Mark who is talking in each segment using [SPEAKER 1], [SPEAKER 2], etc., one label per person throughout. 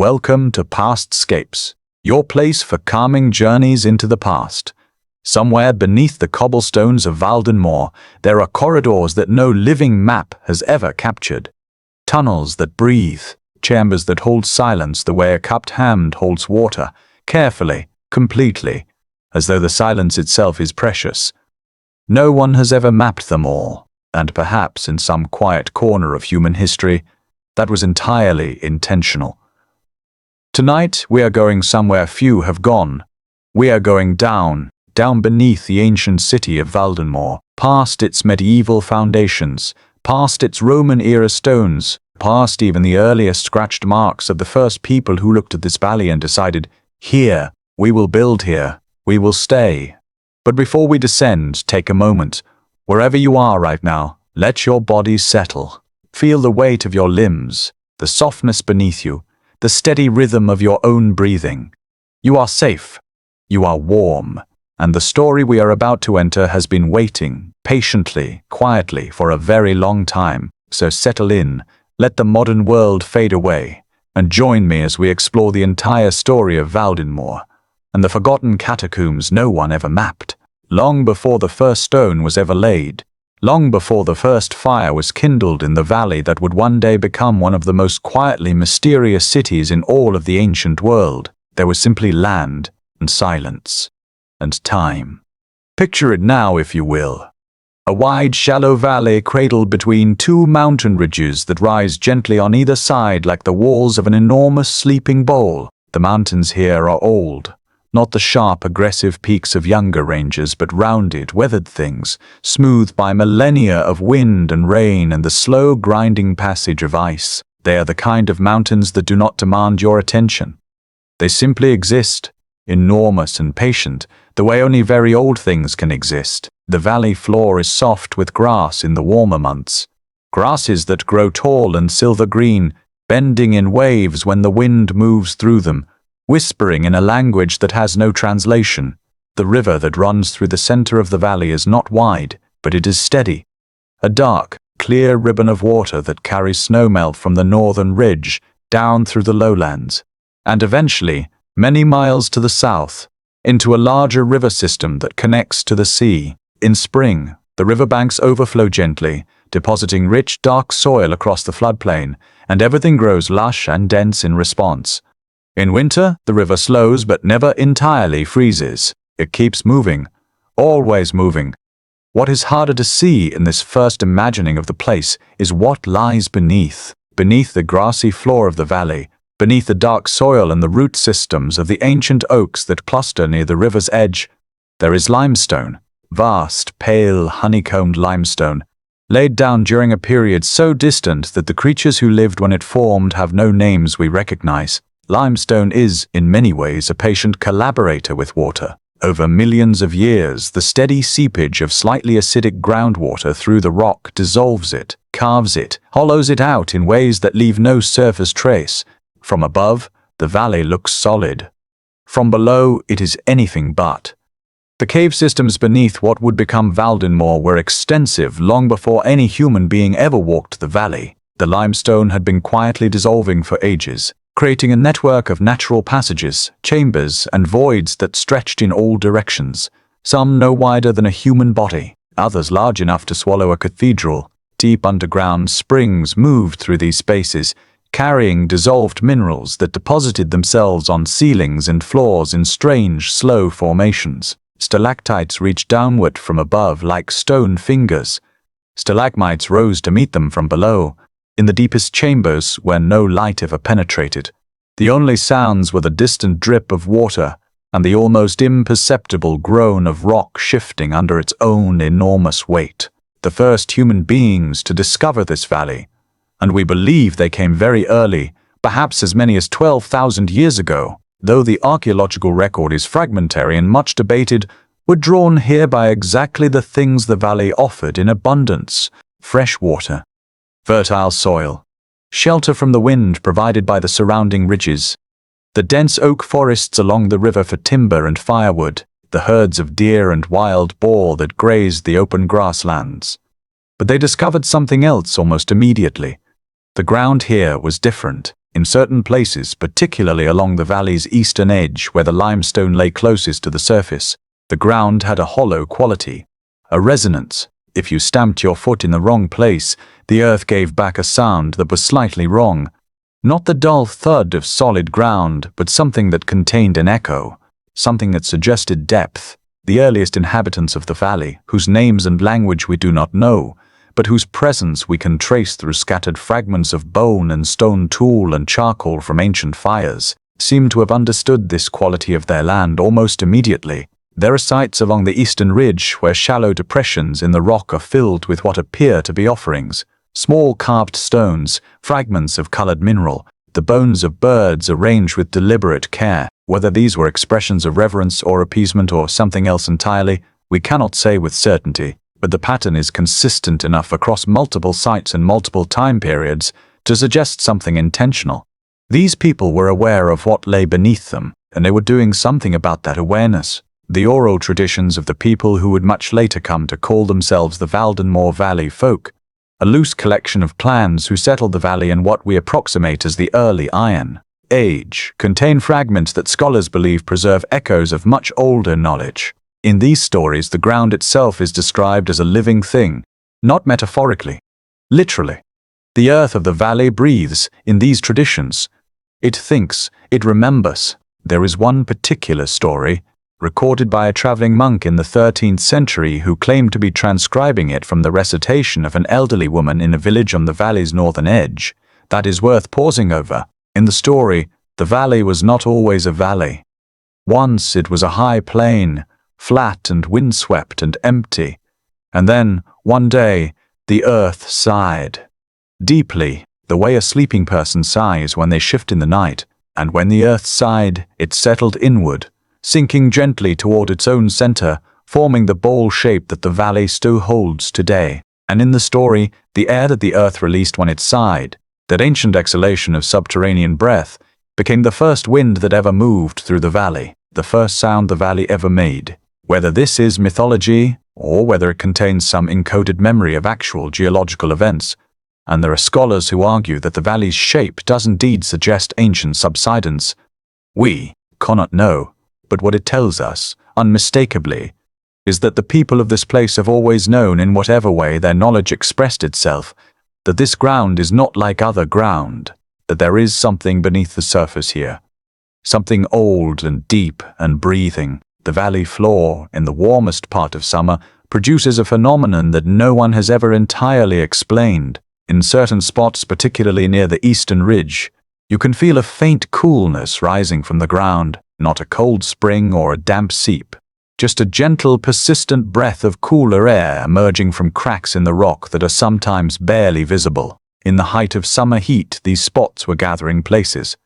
[SPEAKER 1] Welcome to Pastscapes, your place for calming journeys into the past. Somewhere beneath the cobblestones of Valdenmoor, there are corridors that no living map has ever captured. Tunnels that breathe, chambers that hold silence the way a cupped hand holds water, carefully, completely, as though the silence itself is precious. No one has ever mapped them all, and perhaps in some quiet corner of human history, that was entirely intentional. Tonight we are going somewhere few have gone. We are going down beneath the ancient city of Valdenmoor, past its medieval foundations, past its Roman-era stones, past even the earliest scratched marks of the first people who looked at this valley and decided, here, we will build here, we will stay. But before we descend, take a moment. Wherever you are right now, let your body settle. Feel the weight of your limbs, the softness beneath you, the steady rhythm of your own breathing. You are safe, you are warm, and the story we are about to enter has been waiting, patiently, quietly, for a very long time. So settle in, let the modern world fade away, and join me as we explore the entire story of Valdenmoor, and the forgotten catacombs no one ever mapped, long before the first stone was ever laid. Long before the first fire was kindled in the valley that would one day become one of the most quietly mysterious cities in all of the ancient world, there was simply land and silence and time. Picture it now, if you will. A wide, shallow valley cradled between two mountain ridges that rise gently on either side like the walls of an enormous sleeping bowl. The mountains here are old. Not the sharp, aggressive peaks of younger ranges, but rounded, weathered things, smoothed by millennia of wind and rain and the slow, grinding passage of ice. They are the kind of mountains that do not demand your attention. They simply exist, enormous and patient, the way only very old things can exist. The valley floor is soft with grass in the warmer months. Grasses that grow tall and silver-green, bending in waves when the wind moves through them, whispering in a language that has no translation. The river that runs through the center of the valley is not wide, but it is steady. A dark, clear ribbon of water that carries snowmelt from the northern ridge down through the lowlands, and eventually, many miles to the south, into a larger river system that connects to the sea. In spring, the riverbanks overflow gently, depositing rich, dark soil across the floodplain, and everything grows lush and dense in response. In winter, the river slows but never entirely freezes. It keeps moving, always moving. What is harder to see in this first imagining of the place is what lies beneath the grassy floor of the valley, beneath the dark soil and the root systems of the ancient oaks that cluster near the river's edge. There is limestone, vast, pale, honeycombed limestone, laid down during a period so distant that the creatures who lived when it formed have no names we recognize. Limestone is, in many ways, a patient collaborator with water. Over millions of years, the steady seepage of slightly acidic groundwater through the rock dissolves it, carves it, hollows it out in ways that leave no surface trace. From above, the valley looks solid. From below, it is anything but. The cave systems beneath what would become Valdenmoor were extensive long before any human being ever walked the valley. The limestone had been quietly dissolving for ages, creating a network of natural passages, chambers, and voids that stretched in all directions, some no wider than a human body, others large enough to swallow a cathedral. Deep underground springs moved through these spaces, carrying dissolved minerals that deposited themselves on ceilings and floors in strange, slow formations. Stalactites reached downward from above like stone fingers. Stalagmites rose to meet them from below, in the deepest chambers where no light ever penetrated. The only sounds were the distant drip of water and the almost imperceptible groan of rock shifting under its own enormous weight. The first human beings to discover this valley, and we believe they came very early, perhaps as many as 12,000 years ago, though the archaeological record is fragmentary and much debated, were drawn here by exactly the things the valley offered in abundance: fresh water, fertile soil, shelter from the wind provided by the surrounding ridges, the dense oak forests along the river for timber and firewood, the herds of deer and wild boar that grazed the open grasslands. But they discovered something else almost immediately. The ground here was different. In certain places, particularly along the valley's eastern edge where the limestone lay closest to the surface, the ground had a hollow quality, a resonance. If you stamped your foot in the wrong place, the earth gave back a sound that was slightly wrong. Not the dull thud of solid ground, but something that contained an echo, something that suggested depth. The earliest inhabitants of the valley, whose names and language we do not know, but whose presence we can trace through scattered fragments of bone and stone tool and charcoal from ancient fires, seem to have understood this quality of their land almost immediately. There are sites along the eastern ridge where shallow depressions in the rock are filled with what appear to be offerings, small carved stones, fragments of colored mineral, the bones of birds arranged with deliberate care. Whether these were expressions of reverence or appeasement or something else entirely, we cannot say with certainty, but the pattern is consistent enough across multiple sites and multiple time periods to suggest something intentional. These people were aware of what lay beneath them, and they were doing something about that awareness. The oral traditions of the people who would much later come to call themselves the Valdenmoor Valley folk, a loose collection of clans who settled the valley in what we approximate as the early Iron Age, contain fragments that scholars believe preserve echoes of much older knowledge. In these stories, the ground itself is described as a living thing, not metaphorically, literally. The earth of the valley breathes in these traditions. It thinks, it remembers. There is one particular story, recorded by a traveling monk in the 13th century who claimed to be transcribing it from the recitation of an elderly woman in a village on the valley's northern edge, that is worth pausing over. In the story, the valley was not always a valley. Once it was a high plain, flat and windswept and empty, and then, one day, the earth sighed. Deeply, the way a sleeping person sighs when they shift in the night, and when the earth sighed, it settled inward, sinking gently toward its own center, forming the bowl shape that the valley still holds today. And in the story, the air that the earth released when it sighed, that ancient exhalation of subterranean breath, became the first wind that ever moved through the valley, the first sound the valley ever made. Whether this is mythology, or whether it contains some encoded memory of actual geological events, and there are scholars who argue that the valley's shape does indeed suggest ancient subsidence, we cannot know, but what it tells us, unmistakably, is that the people of this place have always known, in whatever way their knowledge expressed itself, that this ground is not like other ground, that there is something beneath the surface here, something old and deep and breathing. The valley floor, in the warmest part of summer, produces a phenomenon that no one has ever entirely explained. In certain spots, particularly near the eastern ridge, you can feel a faint coolness rising from the ground, not a cold spring or a damp seep, just a gentle, persistent breath of cooler air emerging from cracks in the rock that are sometimes barely visible. In the height of summer heat, these spots were gathering places.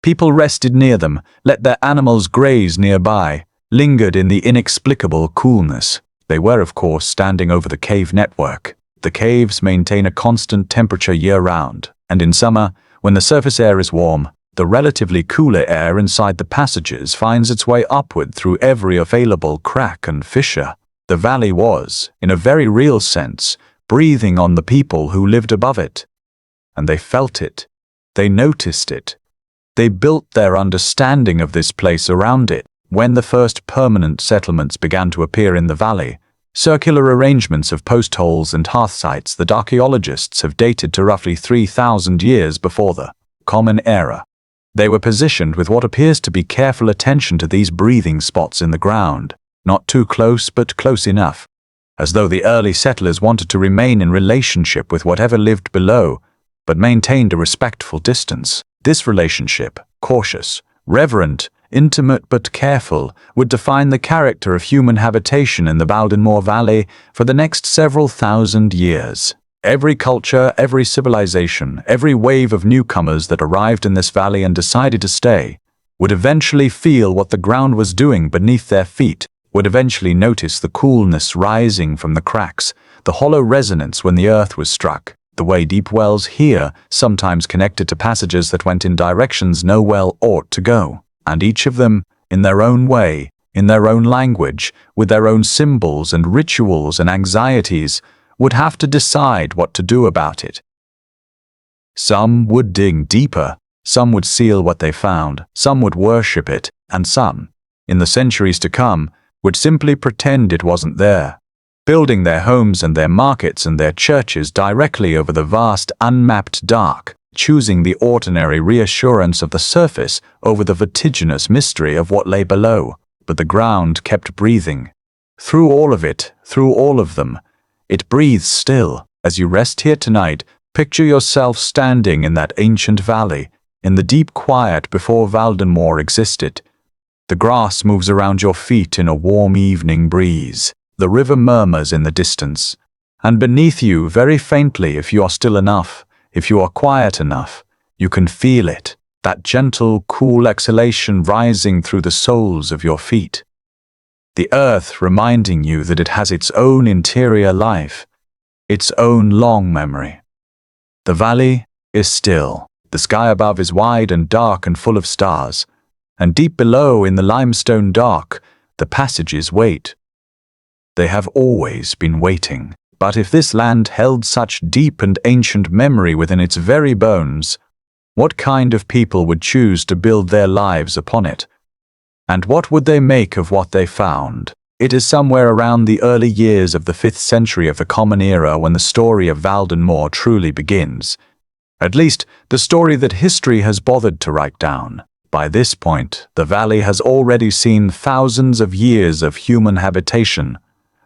[SPEAKER 1] People rested near them, let their animals graze nearby, lingered in the inexplicable coolness. They were, of course, standing over the cave network. The caves maintain a constant temperature year-round, and in summer, when the surface air is warm, the relatively cooler air inside the passages finds its way upward through every available crack and fissure. The valley was, in a very real sense, breathing on the people who lived above it. And they felt it. They noticed it. They built their understanding of this place around it. When the first permanent settlements began to appear in the valley, circular arrangements of post holes and hearth sites that archaeologists have dated to roughly 3,000 years before the Common Era. They were positioned with what appears to be careful attention to these breathing spots in the ground, not too close but close enough, as though the early settlers wanted to remain in relationship with whatever lived below, but maintained a respectful distance. This relationship, cautious, reverent, intimate but careful, would define the character of human habitation in the Valdenmoor Valley for the next several thousand years. Every culture, every civilization, every wave of newcomers that arrived in this valley and decided to stay, would eventually feel what the ground was doing beneath their feet, would eventually notice the coolness rising from the cracks, the hollow resonance when the earth was struck, the way deep wells here sometimes connected to passages that went in directions no well ought to go. And each of them, in their own way, in their own language, with their own symbols and rituals and anxieties, would have to decide what to do about it. Some would dig deeper, Some would seal what they found, some would worship it, and some, in the centuries to come, would simply pretend it wasn't there, building their homes and their markets and their churches directly over the vast, unmapped dark, choosing the ordinary reassurance of the surface over the vertiginous mystery of what lay below. But the ground kept breathing. Through all of it, through all of them, it breathes still. As you rest here tonight, picture yourself standing in that ancient valley, in the deep quiet before Valdenmoor existed. The grass moves around your feet in a warm evening breeze. The river murmurs in the distance. And beneath you, very faintly, if you are still enough, if you are quiet enough, you can feel it, that gentle, cool exhalation rising through the soles of your feet. The earth reminding you that it has its own interior life, its own long memory. The valley is still. The sky above is wide and dark and full of stars, and deep below in the limestone dark, the passages wait. They have always been waiting. But if this land held such deep and ancient memory within its very bones, what kind of people would choose to build their lives upon it? And what would they make of what they found? It is somewhere around the early years of the 5th century of the Common Era when the story of Valdenmoor truly begins. At least, the story that history has bothered to write down. By this point, the valley has already seen thousands of years of human habitation.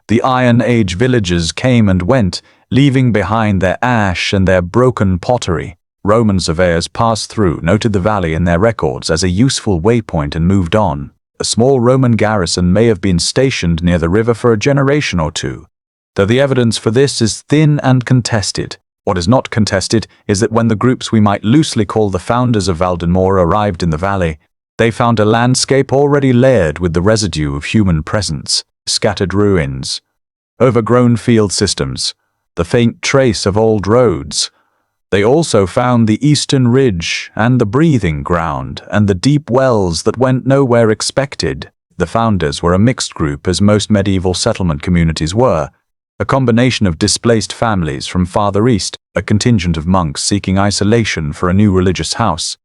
[SPEAKER 1] The Iron Age villagers came and went, leaving behind their ash and their broken pottery. Roman surveyors passed through, noted the valley in their records as a useful waypoint and moved on. A small Roman garrison may have been stationed near the river for a generation or two, though the evidence for this is thin and contested. What is not contested is that when the groups we might loosely call the founders of Valdenmoor arrived in the valley, they found a landscape already layered with the residue of human presence. Scattered ruins, overgrown field systems, the faint trace of old roads. They also found the eastern ridge and the breathing ground and the deep wells that went nowhere expected. The founders were a mixed group, as most medieval settlement communities were, a combination of displaced families from farther east, a contingent of monks seeking isolation for a new religious house,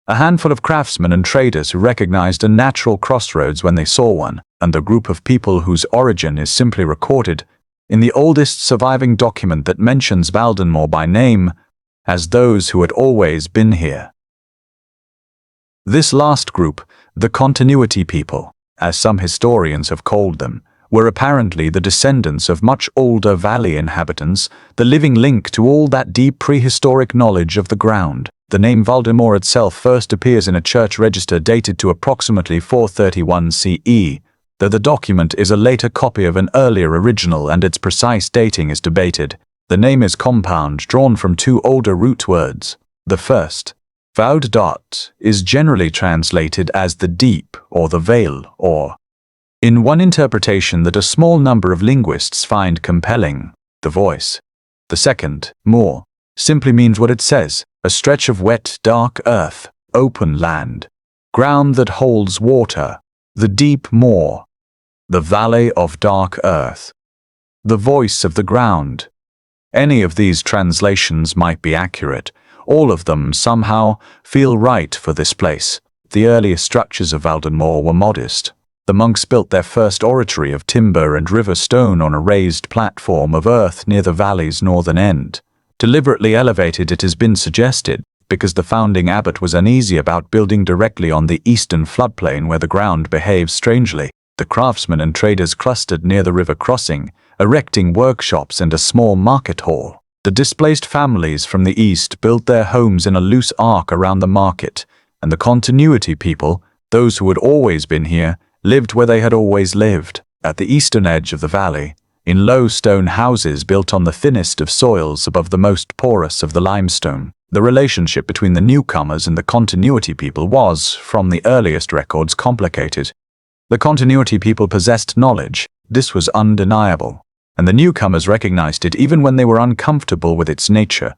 [SPEAKER 1] a handful of craftsmen and traders who recognized a natural crossroads when they saw one, and a group of people whose origin is simply recorded in the oldest surviving document that mentions Valdenmoor by name as those who had always been here. This last group, the continuity people, as some historians have called them, were apparently the descendants of much older valley inhabitants, the living link to all that deep prehistoric knowledge of the ground. The name Valdenmoor itself first appears in a church register dated to approximately 431 CE, though the document is a later copy of an earlier original and its precise dating is debated. The name is compound, drawn from two older root words. The first, Vaud, is generally translated as the deep or the vale, or, in one interpretation that a small number of linguists find compelling, the voice. The second, moor, simply means what it says, a stretch of wet, dark earth, open land, ground that holds water, the deep moor, the valley of dark earth, the voice of the ground. Any of these translations might be accurate. All of them somehow feel right for this place. The earliest structures of Valdenmoor were modest. The monks built their first oratory of timber and river stone on a raised platform of earth near the valley's northern end. Deliberately elevated, it has been suggested, because the founding abbot was uneasy about building directly on the eastern floodplain where the ground behaves strangely. The craftsmen and traders clustered near the river crossing, erecting workshops and a small market hall. The displaced families from the east built their homes in a loose arc around the market, and the continuity people, those who had always been here, lived where they had always lived, at the eastern edge of the valley, in low stone houses built on the thinnest of soils above the most porous of the limestone. The relationship between the newcomers and the continuity people was, from the earliest records, complicated. The continuity people possessed knowledge, this was undeniable, and the newcomers recognized it even when they were uncomfortable with its nature.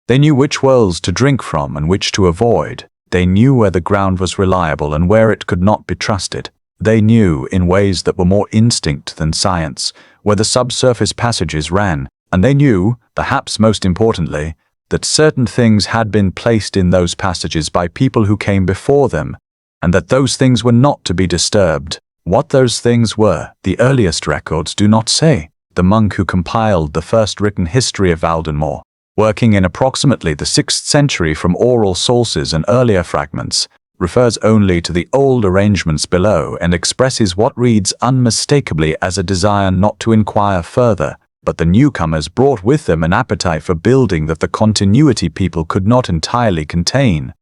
[SPEAKER 1] They knew which wells to drink from and which to avoid. They knew where the ground was reliable and where it could not be trusted. They knew, in ways that were more instinct than science, where the subsurface passages ran, and they knew, perhaps most importantly, that certain things had been placed in those passages by people who came before them, and that those things were not to be disturbed. What those things were, the earliest records do not say. The monk who compiled the first written history of Valdenmoor, working in approximately the 6th century from oral sources and earlier fragments, refers only to the old arrangements below and expresses what reads unmistakably as a desire not to inquire further, but the newcomers brought with them an appetite for building that the continuity people could not entirely contain.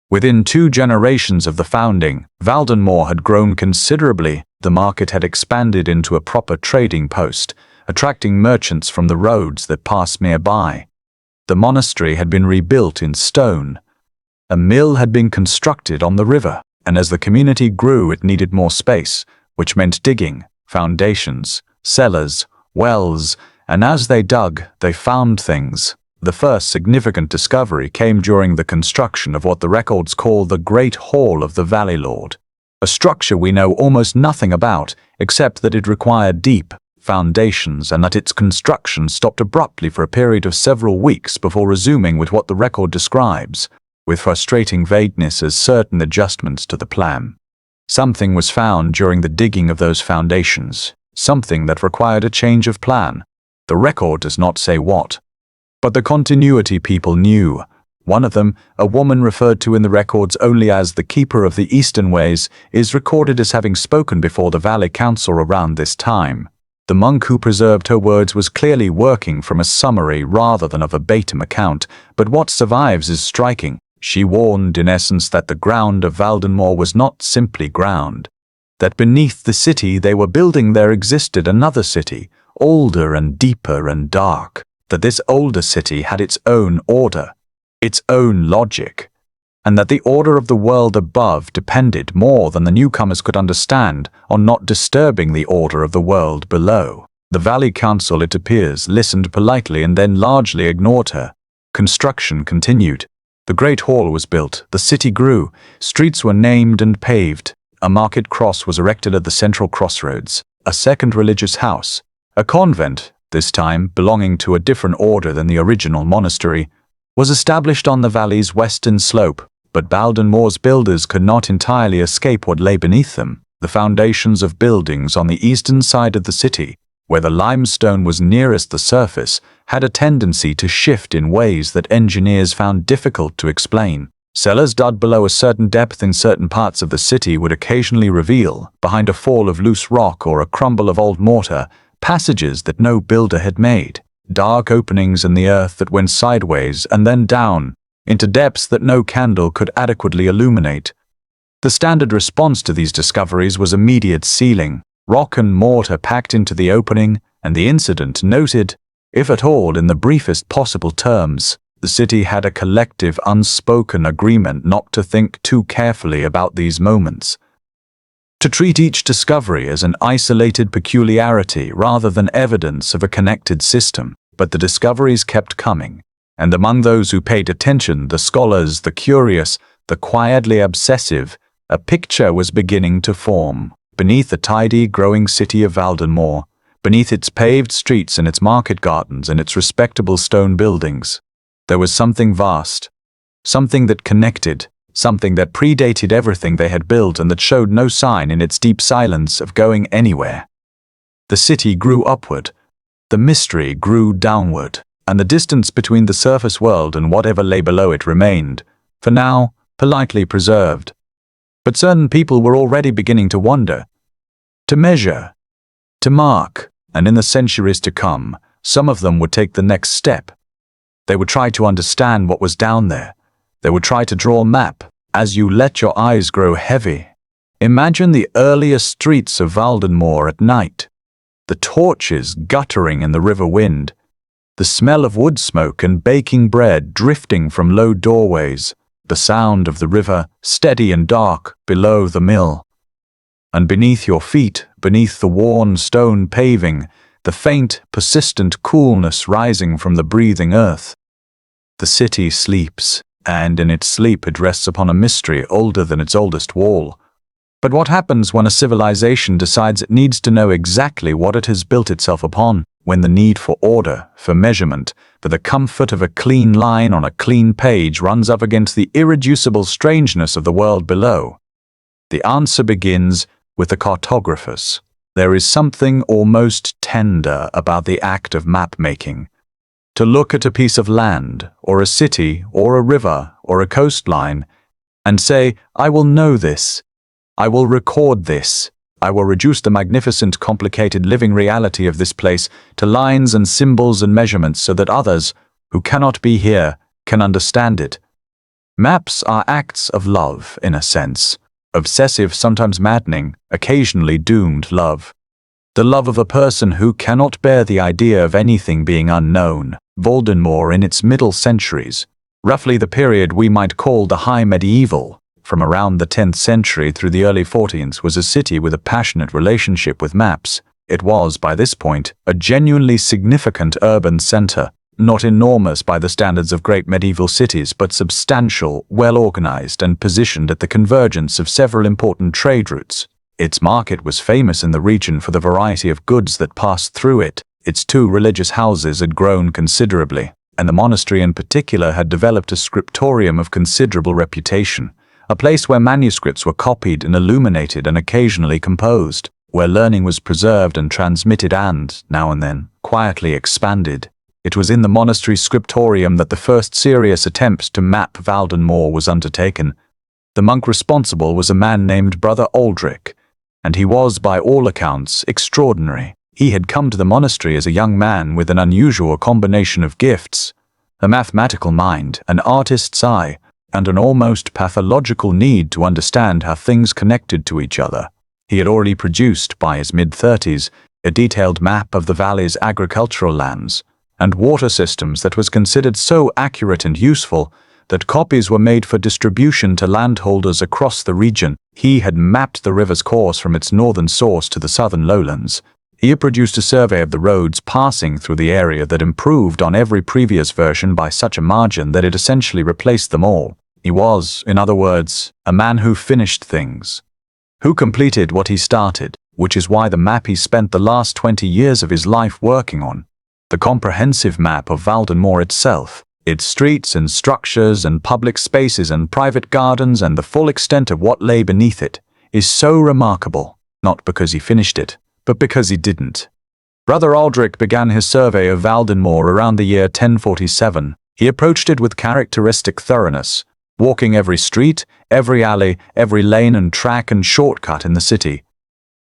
[SPEAKER 1] Within 2 generations of the founding, Valdenmoor had grown considerably. The market had expanded into a proper trading post, attracting merchants from the roads that passed nearby. The monastery had been rebuilt in stone. A mill had been constructed on the river, and as the community grew it needed more space, which meant digging, foundations, cellars, wells, and as they dug, they found things. The first significant discovery came during the construction of what the records call the Great Hall of the Valley Lord, a structure we know almost nothing about, except that it required deep foundations and that its construction stopped abruptly for a period of several weeks before resuming with what the record describes, with frustrating vagueness as certain adjustments to the plan. Something was found during the digging of those foundations, something that required a change of plan. The record does not say what. But the continuity people knew. One of them, a woman referred to in the records only as the Keeper of the Eastern Ways, is recorded as having spoken before the Valley Council around this time. The monk who preserved her words was clearly working from a summary rather than a verbatim account, but what survives is striking. She warned, in essence, that the ground of Valdenmoor was not simply ground, that beneath the city they were building there existed another city, older and deeper and dark, that this older city had its own order, its own logic, and that the order of the world above depended more than the newcomers could understand on not disturbing the order of the world below. The Valley Council, it appears, listened politely and then largely ignored her. Construction continued. The Great Hall was built, the city grew, streets were named and paved, a market cross was erected at the central crossroads, a second religious house, a convent, this time belonging to a different order than the original monastery, was established on the valley's western slope, but Valdenmoor's builders could not entirely escape what lay beneath them. The foundations of buildings on the eastern side of the city, where the limestone was nearest the surface, had a tendency to shift in ways that engineers found difficult to explain. Cellars dug below a certain depth in certain parts of the city would occasionally reveal, behind a fall of loose rock or a crumble of old mortar, passages that no builder had made, dark openings in the earth that went sideways and then down, into depths that no candle could adequately illuminate. The standard response to these discoveries was immediate sealing, rock and mortar packed into the opening, and the incident noted, if at all in the briefest possible terms. The city had a collective unspoken agreement not to think too carefully about these moments, to treat each discovery as an isolated peculiarity rather than evidence of a connected system. But the discoveries kept coming, and among those who paid attention, the scholars, the curious, the quietly obsessive, a picture was beginning to form. Beneath the tidy, growing city of Valdenmoor, beneath its paved streets and its market gardens and its respectable stone buildings, there was something vast, something that connected, something that predated everything they had built and that showed no sign in its deep silence of going anywhere. The city grew upward, the mystery grew downward, and the distance between the surface world and whatever lay below it remained, for now, politely preserved. But certain people were already beginning to wonder, to measure, to mark, and in the centuries to come, some of them would take the next step. They would try to understand what was down there. They would try to draw a map. As you let your eyes grow heavy, imagine the earlier streets of Valdenmoor at night, the torches guttering in the river wind, the smell of wood smoke and baking bread drifting from low doorways, the sound of the river, steady and dark, below the mill. And beneath your feet, beneath the worn stone paving, the faint, persistent coolness rising from the breathing earth. The city sleeps, and in its sleep it rests upon a mystery older than its oldest wall. But what happens when a civilization decides it needs to know exactly what it has built itself upon? when the need for order, for measurement, for the comfort of a clean line on a clean page runs up against the irreducible strangeness of the world below? The answer begins with the cartographers. There is something almost tender about the act of map-making. To look at a piece of land, or a city, or a river, or a coastline, and say, I will know this, I will record this, I will reduce the magnificent, complicated living reality of this place to lines and symbols and measurements so that others, who cannot be here, can understand it. Maps are acts of love, in a sense. Obsessive, sometimes maddening, occasionally doomed love. The love of a person who cannot bear the idea of anything being unknown. Valdenmoor in its middle centuries, roughly the period we might call the High Medieval, from around the 10th century through the early 14th, was a city with a passionate relationship with maps. It was, by this point, a genuinely significant urban center, not enormous by the standards of great medieval cities, but substantial, well-organized, and positioned at the convergence of several important trade routes. Its market was famous in the region for the variety of goods that passed through it. Its 2 religious houses had grown considerably, and the monastery in particular had developed a scriptorium of considerable reputation, a place where manuscripts were copied and illuminated and occasionally composed, where learning was preserved and transmitted and, now and then, quietly expanded. It was in the monastery scriptorium that the first serious attempt to map Valdenmoor was undertaken. The monk responsible was a man named Brother Aldrich, and he was, by all accounts, extraordinary. He had come to the monastery as a young man with an unusual combination of gifts, a mathematical mind, an artist's eye, and an almost pathological need to understand how things connected to each other. He had already produced, by his mid-30s, a detailed map of the valley's agricultural lands and water systems that was considered so accurate and useful that copies were made for distribution to landholders across the region. He had mapped the river's course from its northern source to the southern lowlands. He had produced a survey of the roads passing through the area that improved on every previous version by such a margin that it essentially replaced them all. He was, in other words, a man who finished things, who completed what he started, which is why the map he spent the last 20 years of his life working on, the comprehensive map of Valdenmoor itself, its streets and structures and public spaces and private gardens and the full extent of what lay beneath it, is so remarkable, not because he finished it, but because he didn't. Brother Aldrich began his survey of Valdenmoor around the year 1047. He approached it with characteristic thoroughness, walking every street, every alley, every lane and track and shortcut in the city.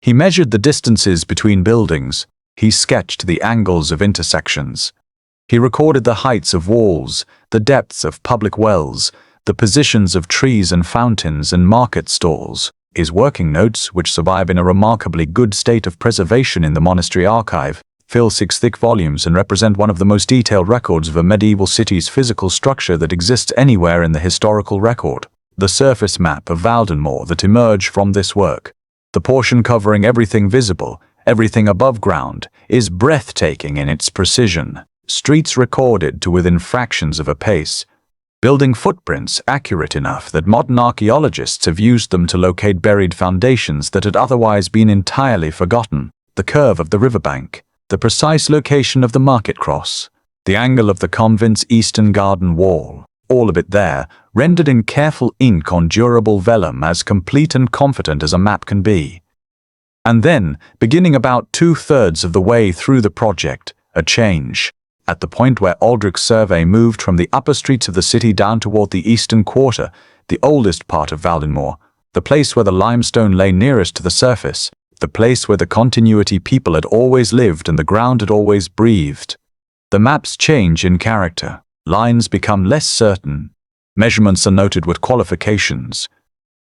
[SPEAKER 1] He measured the distances between buildings. He sketched the angles of intersections. He recorded the heights of walls, the depths of public wells, the positions of trees and fountains and market stalls. His working notes, which survive in a remarkably good state of preservation in the monastery archive, fill 6 thick volumes and represent one of the most detailed records of a medieval city's physical structure that exists anywhere in the historical record. The surface map of Valdenmoor that emerged from this work, the portion covering everything visible, everything above ground, is breathtaking in its precision. Streets recorded to within fractions of a pace, building footprints accurate enough that modern archaeologists have used them to locate buried foundations that had otherwise been entirely forgotten, the curve of the riverbank, the precise location of the market cross, the angle of the convent's eastern garden wall, all of it there, rendered in careful ink on durable vellum, as complete and confident as a map can be. And then, beginning about 2/3 of the way through the project, a change. At the point where Aldrich's survey moved from the upper streets of the city down toward the eastern quarter, the oldest part of Valdenmoor, the place where the limestone lay nearest to the surface, the place where the continuity people had always lived and the ground had always breathed. The maps change in character. Lines become less certain. Measurements are noted with qualifications.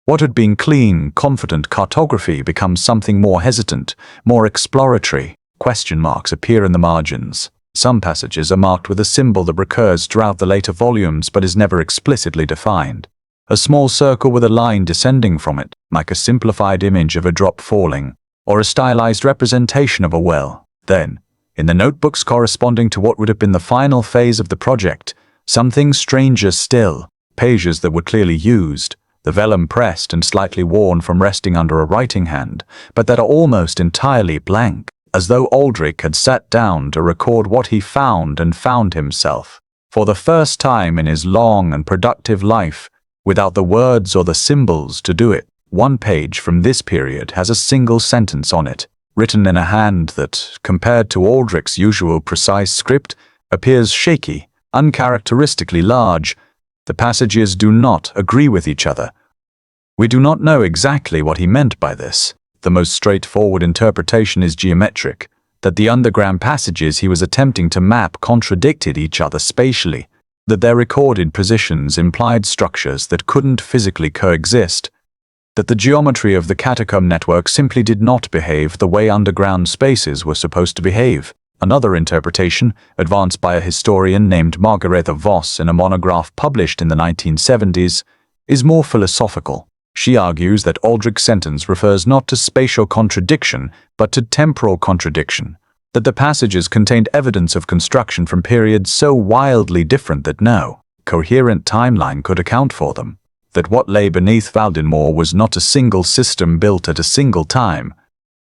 [SPEAKER 1] What had been clean, confident cartography becomes something more hesitant, more exploratory. Question marks appear in the margins. Some passages are marked with a symbol that recurs throughout the later volumes but is never explicitly defined. A small circle with a line descending from it, like a simplified image of a drop falling, or a stylized representation of a well. Then, in the notebooks corresponding to what would have been the final phase of the project, something stranger still, pages that were clearly used, the vellum pressed and slightly worn from resting under a writing hand, but that are almost entirely blank. as though Aldrich had sat down to record what he found and found himself, for the first time in his long and productive life, without the words or the symbols to do it. One page from this period has a single sentence on it, written in a hand that, compared to Aldrich's usual precise script, appears shaky, uncharacteristically large. The passages do not agree with each other. We do not know exactly what he meant by this. The most straightforward interpretation is geometric, that the underground passages he was attempting to map contradicted each other spatially, that their recorded positions implied structures that couldn't physically coexist, that the geometry of the catacomb network simply did not behave the way underground spaces were supposed to behave. Another interpretation, advanced by a historian named Margaretha Voss in a monograph published in the 1970s, is more philosophical. She argues that Aldrich's sentence refers not to spatial contradiction, but to temporal contradiction, that the passages contained evidence of construction from periods so wildly different that no coherent timeline could account for them, that what lay beneath Valdenmoor was not a single system built at a single time,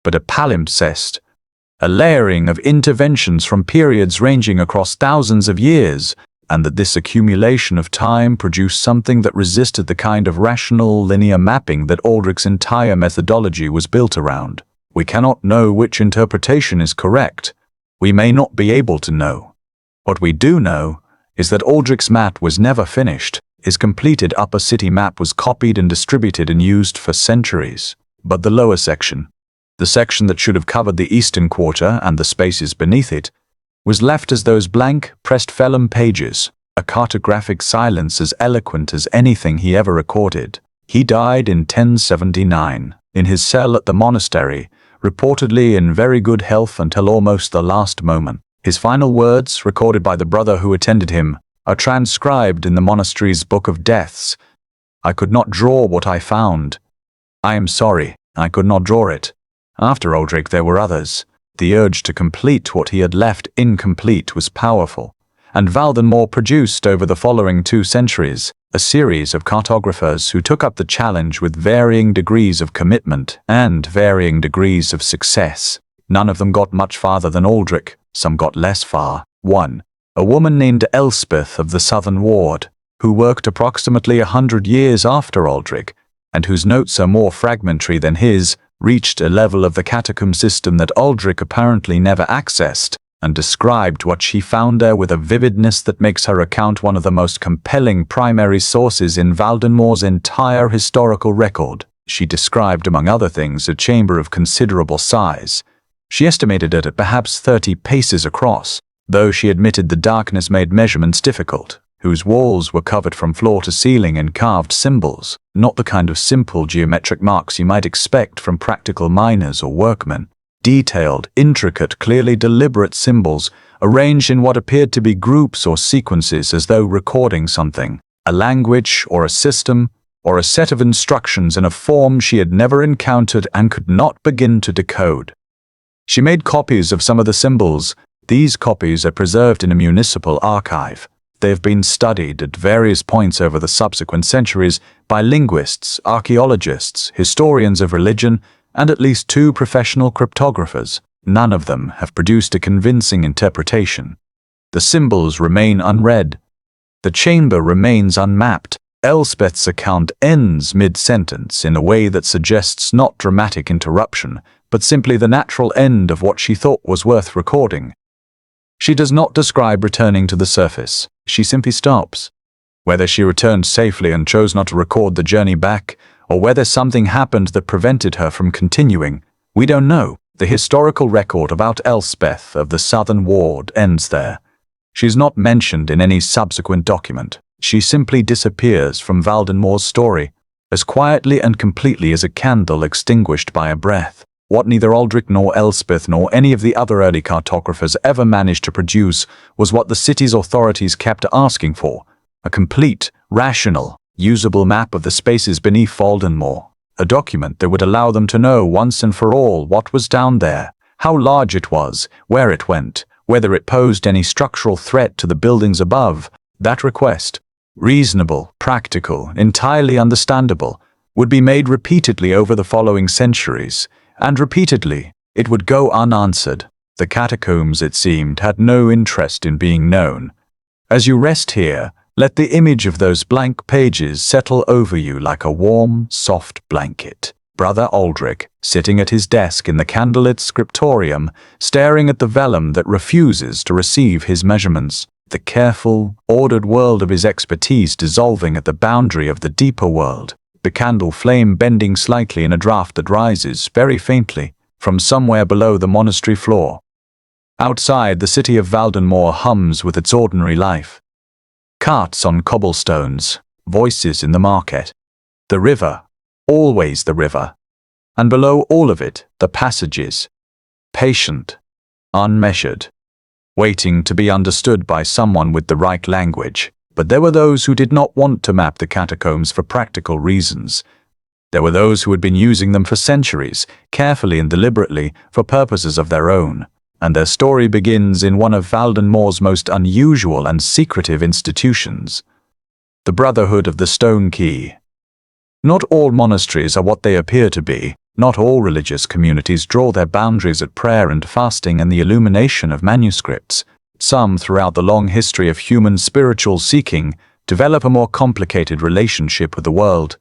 [SPEAKER 1] but a palimpsest, a layering of interventions from periods ranging across thousands of years, and that this accumulation of time produced something that resisted the kind of rational, linear mapping that Aldrich's entire methodology was built around. We cannot know which interpretation is correct. We may not be able to know. What we do know is that Aldrich's map was never finished. His completed upper city map was copied and distributed and used for centuries. But the lower section, the section that should have covered the eastern quarter and the spaces beneath it, was left as those blank, pressed vellum pages, a cartographic silence as eloquent as anything he ever recorded. He died in 1079, in his cell at the monastery, reportedly in very good health until almost the last moment. His final words, recorded by the brother who attended him, are transcribed in the monastery's Book of Deaths. "I could not draw what I found. I am sorry, I could not draw it. After Aldrich there were others. The urge to complete what he had left incomplete was powerful, and Valdenmoor produced over the following 2 centuries a series of cartographers who took up the challenge with varying degrees of commitment and varying degrees of success. None of them got much farther than Aldrich, some got less far. 1. A woman named Elspeth of the Southern Ward, who worked approximately 100 years after Aldrich, and whose notes are more fragmentary than his, reached a level of the catacomb system that Aldrich apparently never accessed, and described what she found there with a vividness that makes her account one of the most compelling primary sources in Valdenmoor's entire historical record. She described, among other things, a chamber of considerable size. She estimated it at perhaps 30 paces across, though she admitted the darkness made measurements difficult, whose walls were covered from floor to ceiling in carved symbols, not the kind of simple geometric marks you might expect from practical miners or workmen. Detailed, intricate, clearly deliberate symbols, arranged in what appeared to be groups or sequences as though recording something, a language or a system, or a set of instructions in a form she had never encountered and could not begin to decode. She made copies of some of the symbols. These copies are preserved in a municipal archive. They have been studied at various points over the subsequent centuries by linguists, archaeologists, historians of religion, and at least 2 professional cryptographers. None of them have produced a convincing interpretation. The symbols remain unread. The chamber remains unmapped. Elspeth's account ends mid-sentence in a way that suggests not dramatic interruption, but simply the natural end of what she thought was worth recording. She does not describe returning to the surface. She simply stops. Whether she returned safely and chose not to record the journey back, or whether something happened that prevented her from continuing, we don't know. The historical record about Elspeth of the Southern Ward ends there. She is not mentioned in any subsequent document. She simply disappears from Valdenmoor's story, as quietly and completely as a candle extinguished by a breath. What neither Aldrich nor Elspeth nor any of the other early cartographers ever managed to produce was what the city's authorities kept asking for: a complete, rational, usable map of the spaces beneath Valdenmoor, a document that would allow them to know once and for all what was down there, how large it was, where it went, whether it posed any structural threat to the buildings above. That request, reasonable, practical, entirely understandable, would be made repeatedly over the following centuries, and repeatedly, it would go unanswered. The catacombs, it seemed, had no interest in being known. As you rest here, let the image of those blank pages settle over you like a warm, soft blanket. Brother Aldrich, sitting at his desk in the candlelit scriptorium, staring at the vellum that refuses to receive his measurements, the careful, ordered world of his expertise dissolving at the boundary of the deeper world, the candle flame bending slightly in a draught that rises, very faintly, from somewhere below the monastery floor. Outside, the city of Valdenmoor hums with its ordinary life. Carts on cobblestones, voices in the market. The river, always the river. And below all of it, the passages. Patient, unmeasured, waiting to be understood by someone with the right language. But there were those who did not want to map the catacombs for practical reasons. There were those who had been using them for centuries, carefully and deliberately, for purposes of their own. And their story begins in one of Valdenmoor's most unusual and secretive institutions, the Brotherhood of the Stone Key. Not all monasteries are what they appear to be. Not all religious communities draw their boundaries at prayer and fasting and the illumination of manuscripts. Some, throughout the long history of human spiritual seeking, develop a more complicated relationship with the world,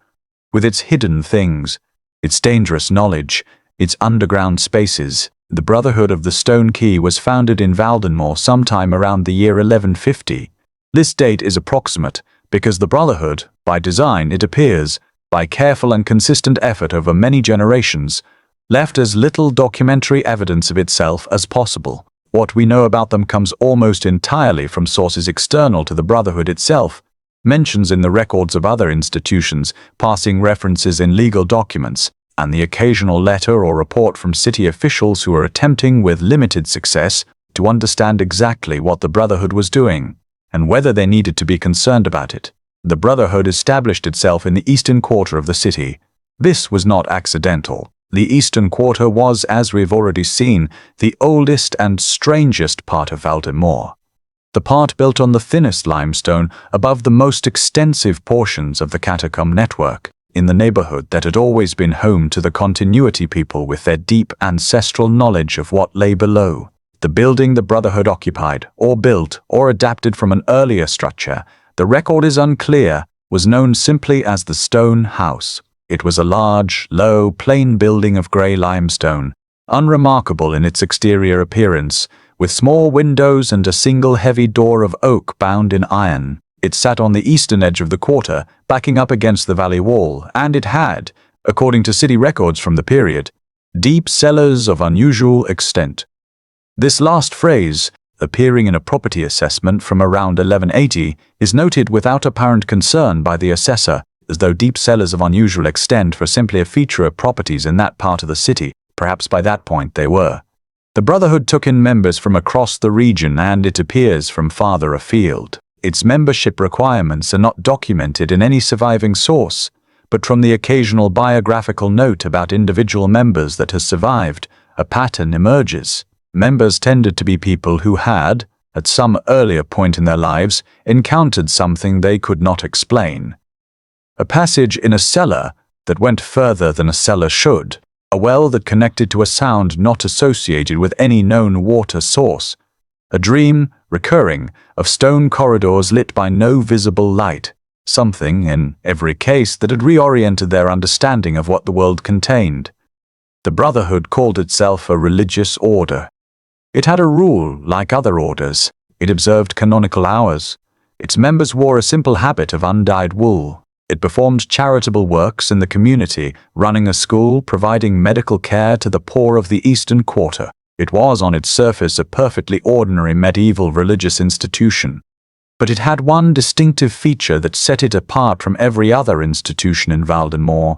[SPEAKER 1] with its hidden things, its dangerous knowledge, its underground spaces. The Brotherhood of the Stone Key was founded in Valdenmoor sometime around the year 1150. This date is approximate because the Brotherhood, by design it appears, by careful and consistent effort over many generations, left as little documentary evidence of itself as possible. What we know about them comes almost entirely from sources external to the Brotherhood itself, mentions in the records of other institutions, passing references in legal documents, and the occasional letter or report from city officials who are attempting with limited success to understand exactly what the Brotherhood was doing, and whether they needed to be concerned about it. The Brotherhood established itself in the eastern quarter of the city. This was not accidental. The eastern quarter was, as we've already seen, the oldest and strangest part of Valdenmoor. The part built on the thinnest limestone above the most extensive portions of the catacomb network, in the neighborhood that had always been home to the continuity people with their deep ancestral knowledge of what lay below. The building the Brotherhood occupied, or built, or adapted from an earlier structure, the record is unclear, was known simply as the Stone House. It was a large, low, plain building of grey limestone, unremarkable in its exterior appearance, with small windows and a single heavy door of oak bound in iron. It sat on the eastern edge of the quarter, backing up against the valley wall, and it had, according to city records from the period, deep cellars of unusual extent. This last phrase, appearing in a property assessment from around 1180, is noted without apparent concern by the assessor, as though deep cellars of unusual extent were simply a feature of properties in that part of the city. Perhaps by that point they were. The Brotherhood took in members from across the region and, it appears, from farther afield. Its membership requirements are not documented in any surviving source, but from the occasional biographical note about individual members that has survived, a pattern emerges. Members tended to be people who had, at some earlier point in their lives, encountered something they could not explain. A passage in a cellar that went further than a cellar should, a well that connected to a sound not associated with any known water source, a dream, recurring, of stone corridors lit by no visible light, something, in every case, that had reoriented their understanding of what the world contained. The Brotherhood called itself a religious order. It had a rule like other orders. It observed canonical hours. Its members wore a simple habit of undyed wool. It performed charitable works in the community, running a school, providing medical care to the poor of the eastern quarter. It was on its surface a perfectly ordinary medieval religious institution. But it had one distinctive feature that set it apart from every other institution in Valdenmoor.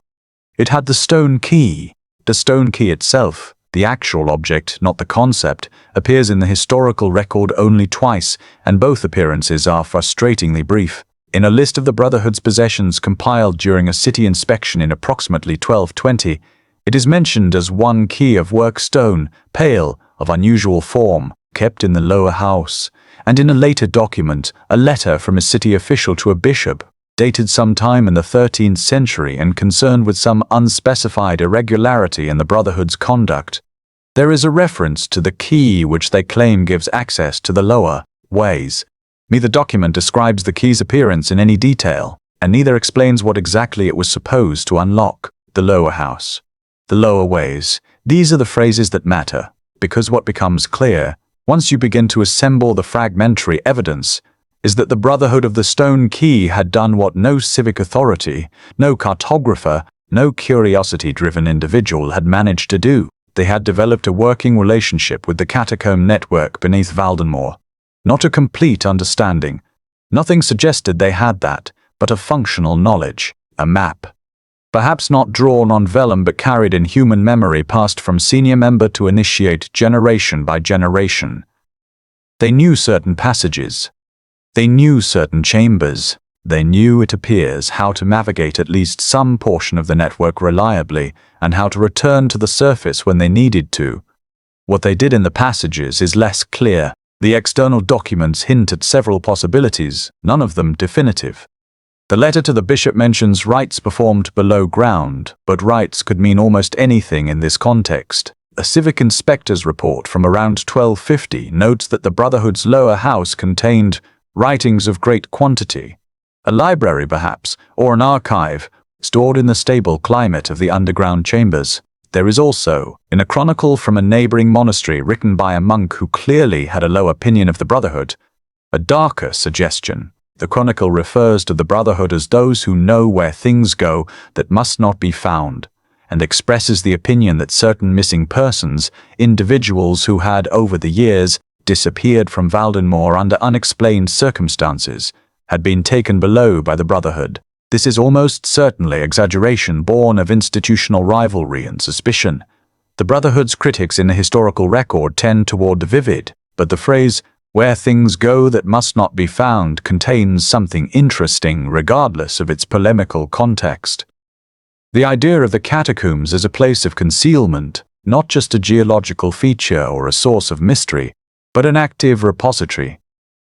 [SPEAKER 1] It had the stone key. The stone key itself, the actual object, not the concept, appears in the historical record only twice, and both appearances are frustratingly brief. In a list of the Brotherhood's possessions compiled during a city inspection in approximately 1220, it is mentioned as one key of work stone, pale, of unusual form, kept in the lower house, and in a later document, a letter from a city official to a bishop, dated sometime in the 13th century and concerned with some unspecified irregularity in the Brotherhood's conduct. There is a reference to the key which they claim gives access to the lower ways. Neither document describes the key's appearance in any detail, and neither explains what exactly it was supposed to unlock. The lower house, the lower ways. These are the phrases that matter, because what becomes clear, once you begin to assemble the fragmentary evidence, is that the Brotherhood of the Stone Key had done what no civic authority, no cartographer, no curiosity-driven individual had managed to do. They had developed a working relationship with the catacomb network beneath Valdenmoor. Not a complete understanding. Nothing suggested they had that, but a functional knowledge, a map. Perhaps not drawn on vellum but carried in human memory, passed from senior member to initiate generation by generation. They knew certain passages. They knew certain chambers. They knew, it appears, how to navigate at least some portion of the network reliably, and how to return to the surface when they needed to. What they did in the passages is less clear. The external documents hint at several possibilities, none of them definitive. The letter to the bishop mentions rites performed below ground, but rites could mean almost anything in this context. A civic inspector's report from around 1250 notes that the Brotherhood's lower house contained writings of great quantity. A library, perhaps, or an archive, stored in the stable climate of the underground chambers. There is also, in a chronicle from a neighboring monastery written by a monk who clearly had a low opinion of the Brotherhood, a darker suggestion. The chronicle refers to the Brotherhood as those who know where things go that must not be found, and expresses the opinion that certain missing persons, individuals who had, over the years, disappeared from Valdenmoor under unexplained circumstances, had been taken below by the Brotherhood. This is almost certainly exaggeration born of institutional rivalry and suspicion. The Brotherhood's critics in the historical record tend toward the vivid, but the phrase, "where things go that must not be found," contains something interesting regardless of its polemical context. The idea of the catacombs as a place of concealment, not just a geological feature or a source of mystery, but an active repository.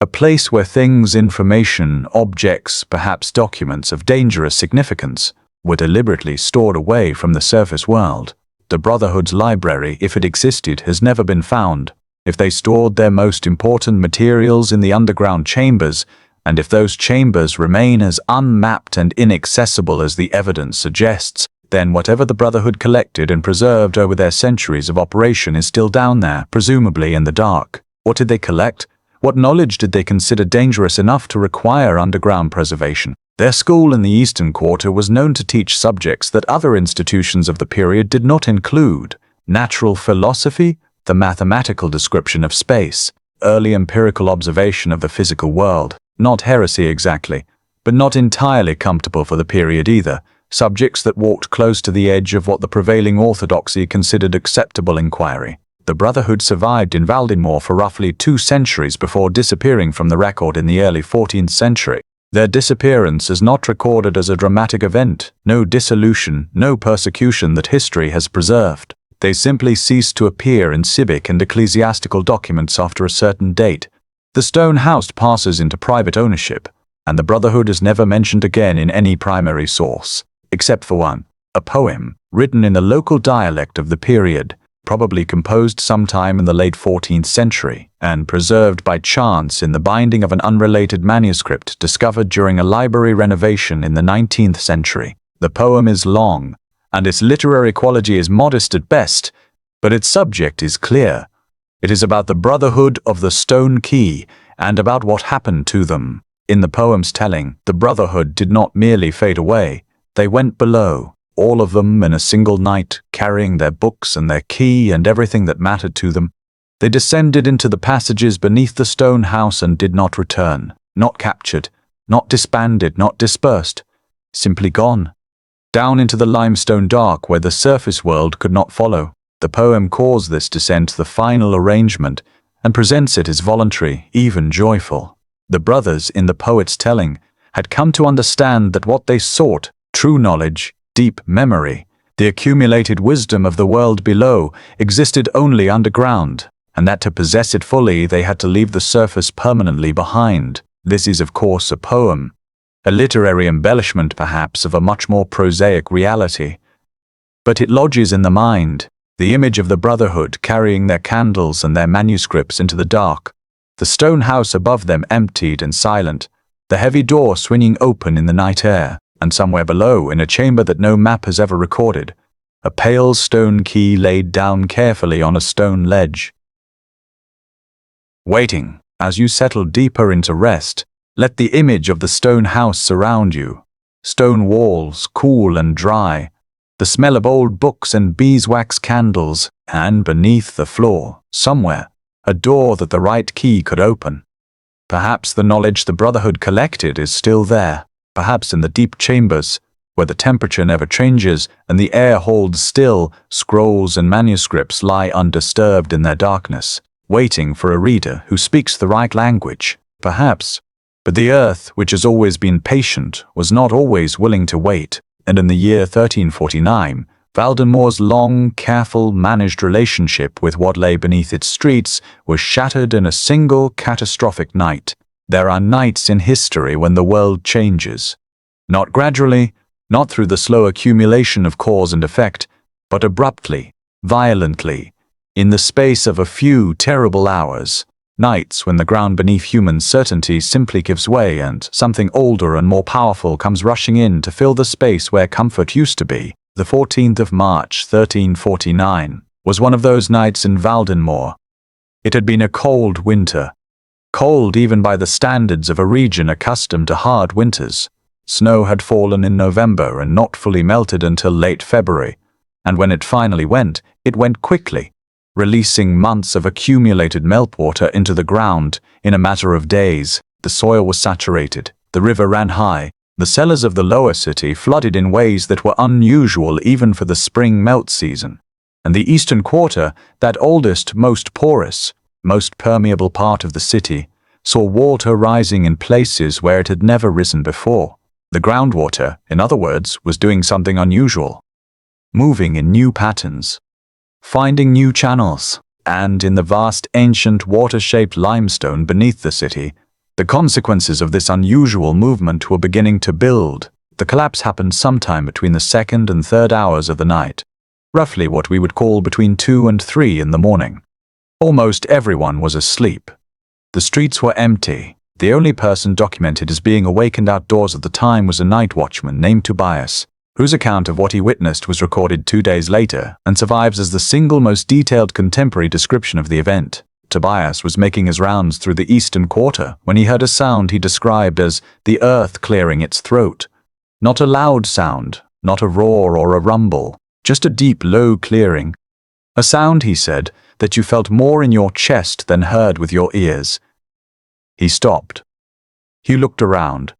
[SPEAKER 1] A place where things, information, objects, perhaps documents of dangerous significance, were deliberately stored away from the surface world. The Brotherhood's library, if it existed, has never been found. If they stored their most important materials in the underground chambers, and if those chambers remain as unmapped and inaccessible as the evidence suggests, then whatever the Brotherhood collected and preserved over their centuries of operation is still down there, presumably in the dark. What did they collect? What knowledge did they consider dangerous enough to require underground preservation? Their school in the Eastern Quarter was known to teach subjects that other institutions of the period did not include: natural philosophy, the mathematical description of space, early empirical observation of the physical world. Not heresy exactly, but not entirely comfortable for the period either. Subjects that walked close to the edge of what the prevailing orthodoxy considered acceptable inquiry. The Brotherhood survived in Valdenmoor for roughly 2 centuries before disappearing from the record in the early 14th century. Their disappearance is not recorded as a dramatic event, no dissolution, no persecution that history has preserved. They simply ceased to appear in civic and ecclesiastical documents after a certain date. The stone house passes into private ownership, and the Brotherhood is never mentioned again in any primary source, except for one, a poem, written in the local dialect of the period, probably composed sometime in the late 14th century, and preserved by chance in the binding of an unrelated manuscript discovered during a library renovation in the 19th century. The poem is long, and its literary quality is modest at best, but its subject is clear. It is about the Brotherhood of the Stone Key, and about what happened to them. In the poem's telling, the Brotherhood did not merely fade away, they went below. All of them in a single night, carrying their books and their key and everything that mattered to them. They descended into the passages beneath the stone house and did not return, not captured, not disbanded, not dispersed, simply gone, down into the limestone dark where the surface world could not follow. The poem calls this descent the final arrangement and presents it as voluntary, even joyful. The brothers, in the poet's telling, had come to understand that what they sought, true knowledge, deep memory, the accumulated wisdom of the world below, existed only underground, and that to possess it fully they had to leave the surface permanently behind. This is, of course, a poem, a literary embellishment perhaps of a much more prosaic reality. But it lodges in the mind, the image of the Brotherhood carrying their candles and their manuscripts into the dark, the stone house above them emptied and silent, the heavy door swinging open in the night air, and somewhere below, in a chamber that no map has ever recorded, a pale stone key laid down carefully on a stone ledge. Waiting, as you settle deeper into rest, let the image of the stone house surround you. Stone walls, cool and dry, the smell of old books and beeswax candles, and beneath the floor, somewhere, a door that the right key could open. Perhaps the knowledge the Brotherhood collected is still there, perhaps in the deep chambers, where the temperature never changes and the air holds still, scrolls and manuscripts lie undisturbed in their darkness, waiting for a reader who speaks the right language, perhaps. But the earth, which has always been patient, was not always willing to wait, and in the year 1349, Valdenmoor's long, careful, managed relationship with what lay beneath its streets was shattered in a single catastrophic night. There are nights in history when the world changes. Not gradually, not through the slow accumulation of cause and effect, but abruptly, violently, in the space of a few terrible hours. Nights when the ground beneath human certainty simply gives way and something older and more powerful comes rushing in to fill the space where comfort used to be. The 14th of March, 1349, was one of those nights in Valdenmoor. It had been a cold winter. Cold even by the standards of a region accustomed to hard winters. Snow had fallen in November and not fully melted until late February, and when it finally went, it went quickly, releasing months of accumulated meltwater into the ground in a matter of days. The soil was saturated, the river ran high, the cellars of the lower city flooded in ways that were unusual even for the spring melt season, and the eastern quarter, that oldest, most porous, most permeable part of the city, saw water rising in places where it had never risen before. The groundwater, in other words, was doing something unusual, moving in new patterns, finding new channels, and in the vast ancient water-shaped limestone beneath the city, the consequences of this unusual movement were beginning to build. The collapse happened sometime between the 2nd and 3rd hours of the night, roughly what we would call between 2 and 3 in the morning. Almost everyone was asleep. The streets were empty. The only person documented as being awakened outdoors at the time was a night watchman named Tobias, whose account of what he witnessed was recorded 2 days later and survives as the single most detailed contemporary description of the event. Tobias was making his rounds through the eastern quarter when he heard a sound he described as the earth clearing its throat. Not a loud sound, not a roar or a rumble, just a deep, low clearing. A sound, he said, that you felt more in your chest than heard with your ears. He stopped. He looked around.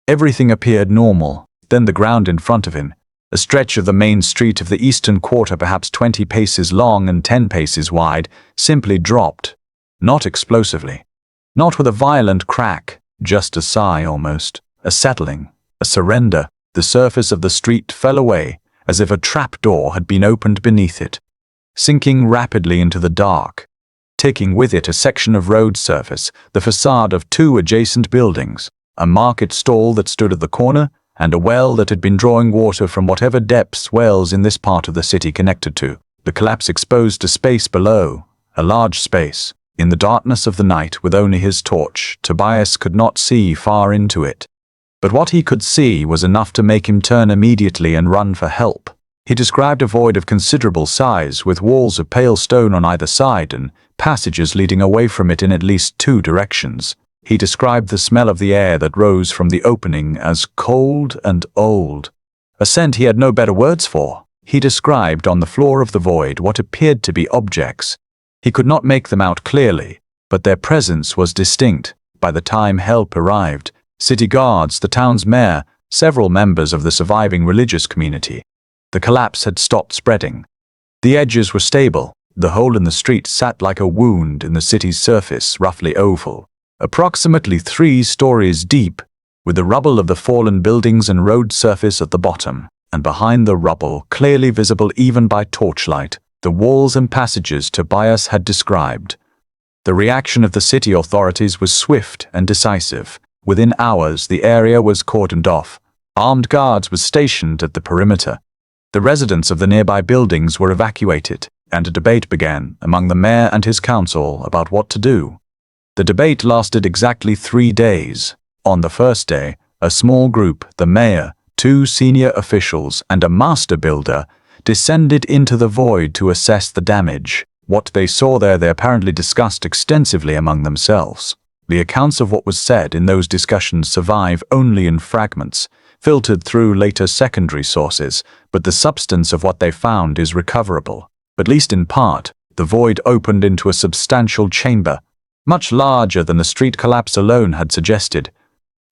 [SPEAKER 1] Everything appeared normal. Then the ground in front of him, a stretch of the main street of the eastern quarter perhaps 20 paces long and 10 paces wide, simply dropped. Not explosively. Not with a violent crack, just a sigh almost, a settling, a surrender. The surface of the street fell away, as if a trap door had been opened beneath it, sinking rapidly into the dark, taking with it a section of road surface, the facade of 2 adjacent buildings, a market stall that stood at the corner, and a well that had been drawing water from whatever depths wells in this part of the city connected to. The collapse exposed a space below, a large space. In the darkness of the night, with only his torch, Tobias could not see far into it. But what he could see was enough to make him turn immediately and run for help. He described a void of considerable size, with walls of pale stone on either side and passages leading away from it in at least 2 directions. He described the smell of the air that rose from the opening as cold and old, a scent he had no better words for. He described on the floor of the void what appeared to be objects. He could not make them out clearly, but their presence was distinct. By the time help arrived, city guards, the town's mayor, several members of the surviving religious community. The collapse had stopped spreading. The edges were stable. The hole in the street sat like a wound in the city's surface, roughly oval, approximately 3 stories deep, with the rubble of the fallen buildings and road surface at the bottom, and behind the rubble, clearly visible even by torchlight, the walls and passages Tobias had described. The reaction of the city authorities was swift and decisive. Within hours, the area was cordoned off. Armed guards were stationed at the perimeter. The residents of the nearby buildings were evacuated, and a debate began among the mayor and his council about what to do. The debate lasted exactly 3 days. On the first day, a small group, the mayor, 2 senior officials, and a master builder, descended into the void to assess the damage. What they saw there they apparently discussed extensively among themselves. The accounts of what was said in those discussions survive only in fragments, filtered through later secondary sources, but the substance of what they found is recoverable. At least in part, the void opened into a substantial chamber, much larger than the street collapse alone had suggested.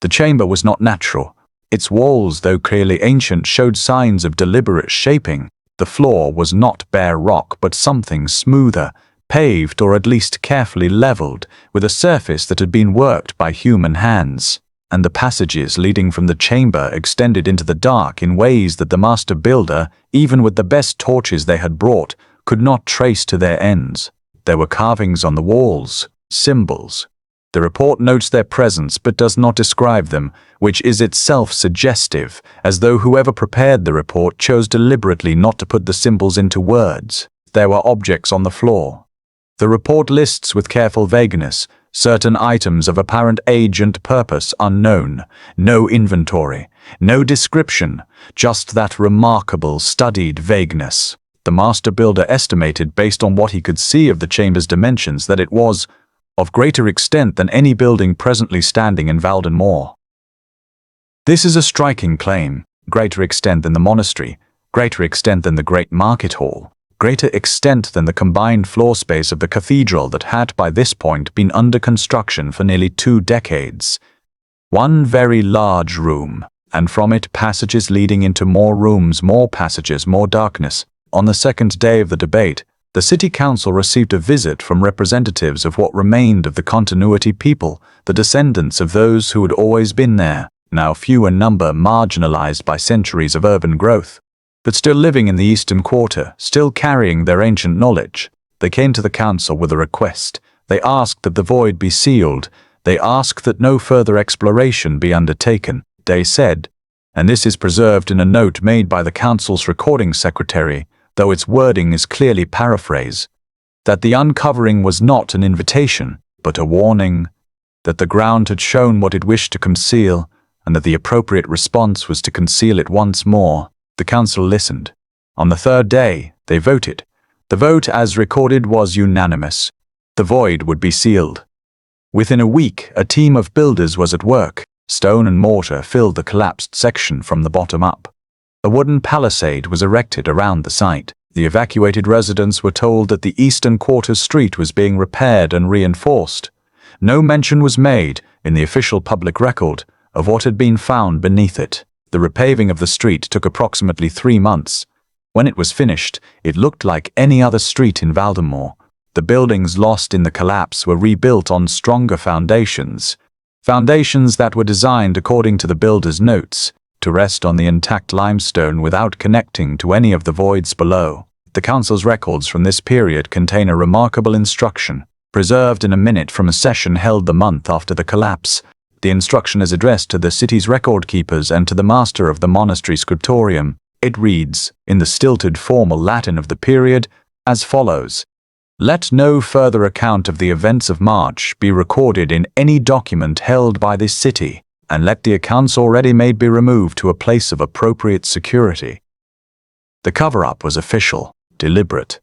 [SPEAKER 1] The chamber was not natural. Its walls, though clearly ancient, showed signs of deliberate shaping. The floor was not bare rock, but something smoother, paved or at least carefully leveled, with a surface that had been worked by human hands. And the passages leading from the chamber extended into the dark in ways that the master builder, even with the best torches they had brought, could not trace to their ends. There were carvings on the walls, symbols. The report notes their presence but does not describe them, which is itself suggestive, as though whoever prepared the report chose deliberately not to put the symbols into words. There were objects on the floor. The report lists with careful vagueness certain items of apparent age and purpose unknown. No inventory, no description, just that remarkable, studied vagueness. The master builder estimated, based on what he could see of the chamber's dimensions, that it was of greater extent than any building presently standing in Valdenmoor. This is a striking claim. Greater extent than the monastery, greater extent than the great market hall, greater extent than the combined floor space of the cathedral that had by this point been under construction for nearly 2 decades. One very large room, and from it passages leading into more rooms, more passages, more darkness. On the second day of the debate, the city council received a visit from representatives of what remained of the continuity people, the descendants of those who had always been there, now few in number, marginalized by centuries of urban growth, but still living in the eastern quarter, still carrying their ancient knowledge. They came to the council with a request. They asked that the void be sealed. They asked that no further exploration be undertaken. They said, and this is preserved in a note made by the council's recording secretary, though its wording is clearly paraphrase, that the uncovering was not an invitation, but a warning, that the ground had shown what it wished to conceal, and that the appropriate response was to conceal it once more. The council listened. On the third day, they voted. The vote, as recorded, was unanimous. The void would be sealed. Within a week, a team of builders was at work. Stone and mortar filled the collapsed section from the bottom up. A wooden palisade was erected around the site. The evacuated residents were told that the eastern quarter street was being repaired and reinforced. No mention was made, in the official public record, of what had been found beneath it. The repaving of the street took approximately 3 months. When it was finished, it looked like any other street in Valdenmoor. The buildings lost in the collapse were rebuilt on stronger foundations. Foundations that were designed according to the builder's notes, to rest on the intact limestone without connecting to any of the voids below. The council's records from this period contain a remarkable instruction, preserved in a minute from a session held the month after the collapse. The instruction is addressed to the city's record keepers and to the master of the monastery scriptorium. It reads, in the stilted formal Latin of the period, as follows: "Let no further account of the events of March be recorded in any document held by this city, and let the accounts already made be removed to a place of appropriate security." The cover-up was official, deliberate,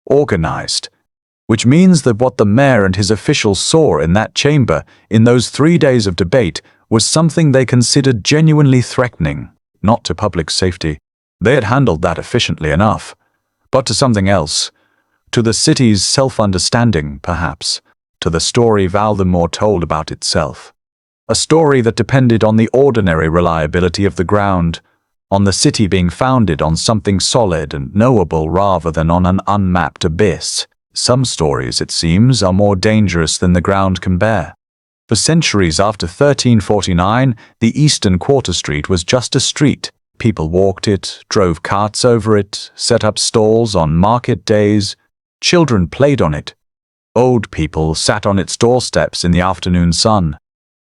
[SPEAKER 1] organized, which means that what the mayor and his officials saw in that chamber in those 3 days of debate was something they considered genuinely threatening, not to public safety. They had handled that efficiently enough, but to something else, to the city's self-understanding, perhaps, to the story Valdenmoor told about itself. A story that depended on the ordinary reliability of the ground, on the city being founded on something solid and knowable rather than on an unmapped abyss. Some stories, it seems, are more dangerous than the ground can bear. For centuries after 1349, the eastern quarter street was just a street. People walked it, drove carts over it, set up stalls on market days. Children played on it. Old people sat on its doorsteps in the afternoon sun.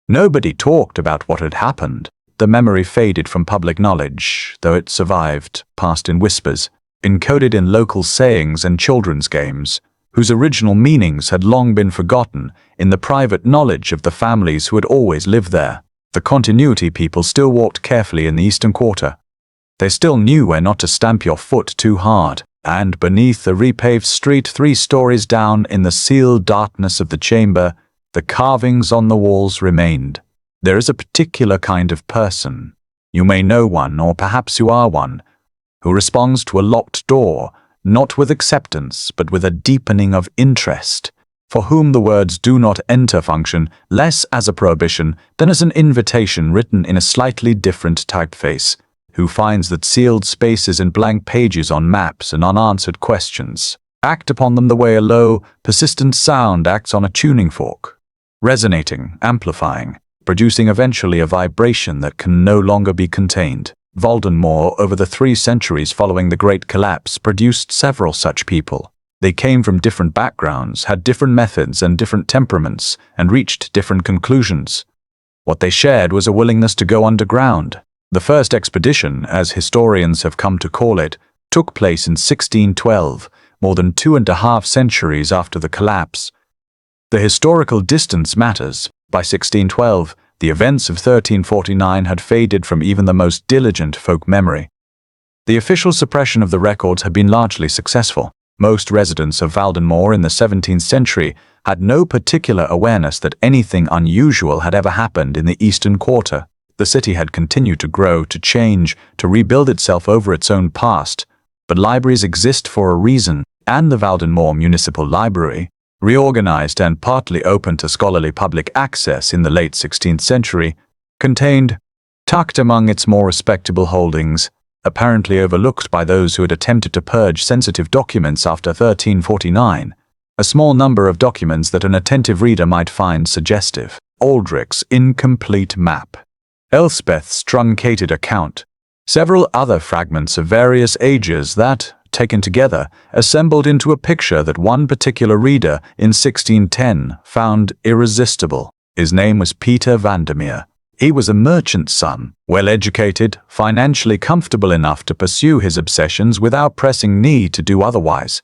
[SPEAKER 1] Nobody talked about what had happened. the memory faded from public knowledge, though it survived, passed in whispers, encoded in local sayings and children's games, whose original meanings had long been forgotten in the private knowledge of the families who had always lived there. The continuity people still walked carefully in the eastern quarter. They still knew where not to stamp your foot too hard, and beneath the repaved street 3 stories down in the sealed darkness of the chamber, the carvings on the walls remained. There is a particular kind of person, you may know one, or perhaps you are one, who responds to a locked door, not with acceptance, but with a deepening of interest, for whom the words "do not enter" function less as a prohibition than as an invitation written in a slightly different typeface, who finds that sealed spaces and blank pages on maps and unanswered questions act upon them the way a low, persistent sound acts on a tuning fork, resonating, amplifying, producing eventually a vibration that can no longer be contained. Valdenmoor, over the 3 centuries following the Great Collapse, produced several such people. They came from different backgrounds, had different methods and different temperaments, and reached different conclusions. What they shared was a willingness to go underground. The first expedition, as historians have come to call it, took place in 1612, more than 2.5 centuries after the collapse. The historical distance matters. By 1612, the events of 1349 had faded from even the most diligent folk memory. The official suppression of the records had been largely successful. Most residents of Valdenmoor in the 17th century had no particular awareness that anything unusual had ever happened in the eastern quarter. The city had continued to grow, to change, to rebuild itself over its own past. But libraries exist for a reason, and the Valdenmoor Municipal Library, reorganized and partly open to scholarly public access in the late 16th century, contained, tucked among its more respectable holdings, apparently overlooked by those who had attempted to purge sensitive documents after 1349, a small number of documents that an attentive reader might find suggestive. Aldrich's incomplete map, Elspeth's truncated account, several other fragments of various ages that, taken together, assembled into a picture that one particular reader in 1610 found irresistible. His name was Peter Valdenmoor. He was a merchant's son, well-educated, financially comfortable enough to pursue his obsessions without pressing need to do otherwise,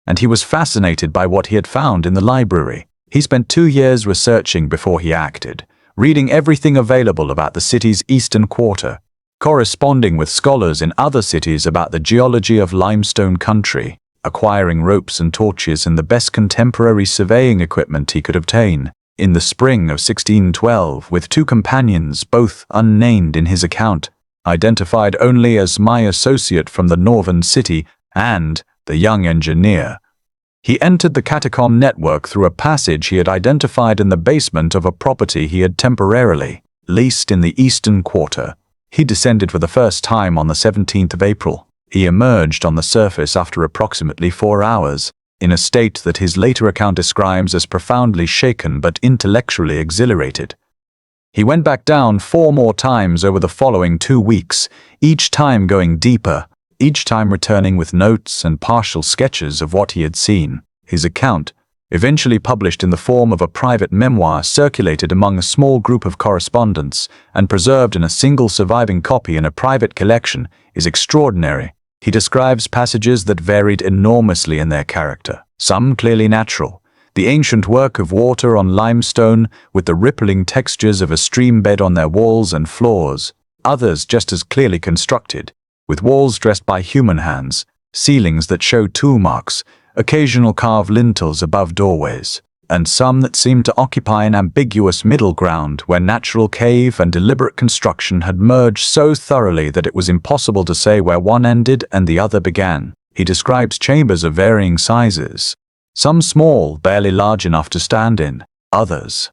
[SPEAKER 1] and he was fascinated by what he had found in the library. He spent 2 years researching before he acted, reading everything available about the city's eastern quarter, corresponding with scholars in other cities about the geology of limestone country, acquiring ropes and torches and the best contemporary surveying equipment he could obtain. In the spring of 1612, with 2 companions, both unnamed in his account, identified only as my associate from the northern city and the young engineer, he entered the catacomb network through a passage he had identified in the basement of a property he had temporarily leased in the eastern quarter. He descended for the first time on the 17th of April. He emerged on the surface after approximately 4 hours, in a state that his later account describes as profoundly shaken but intellectually exhilarated. He went back down 4 more times over the following 2 weeks, each time going deeper, each time returning with notes and partial sketches of what he had seen. His account, eventually published in the form of a private memoir, circulated among a small group of correspondents and preserved in a single surviving copy in a private collection, is extraordinary. He describes passages that varied enormously in their character, some clearly natural, the ancient work of water on limestone with the rippling textures of a stream bed on their walls and floors, others just as clearly constructed, with walls dressed by human hands, ceilings that show tool marks, occasional carved lintels above doorways, and some that seemed to occupy an ambiguous middle ground where natural cave and deliberate construction had merged so thoroughly that it was impossible to say where one ended and the other began. He describes chambers of varying sizes, some small, barely large enough to stand in, others.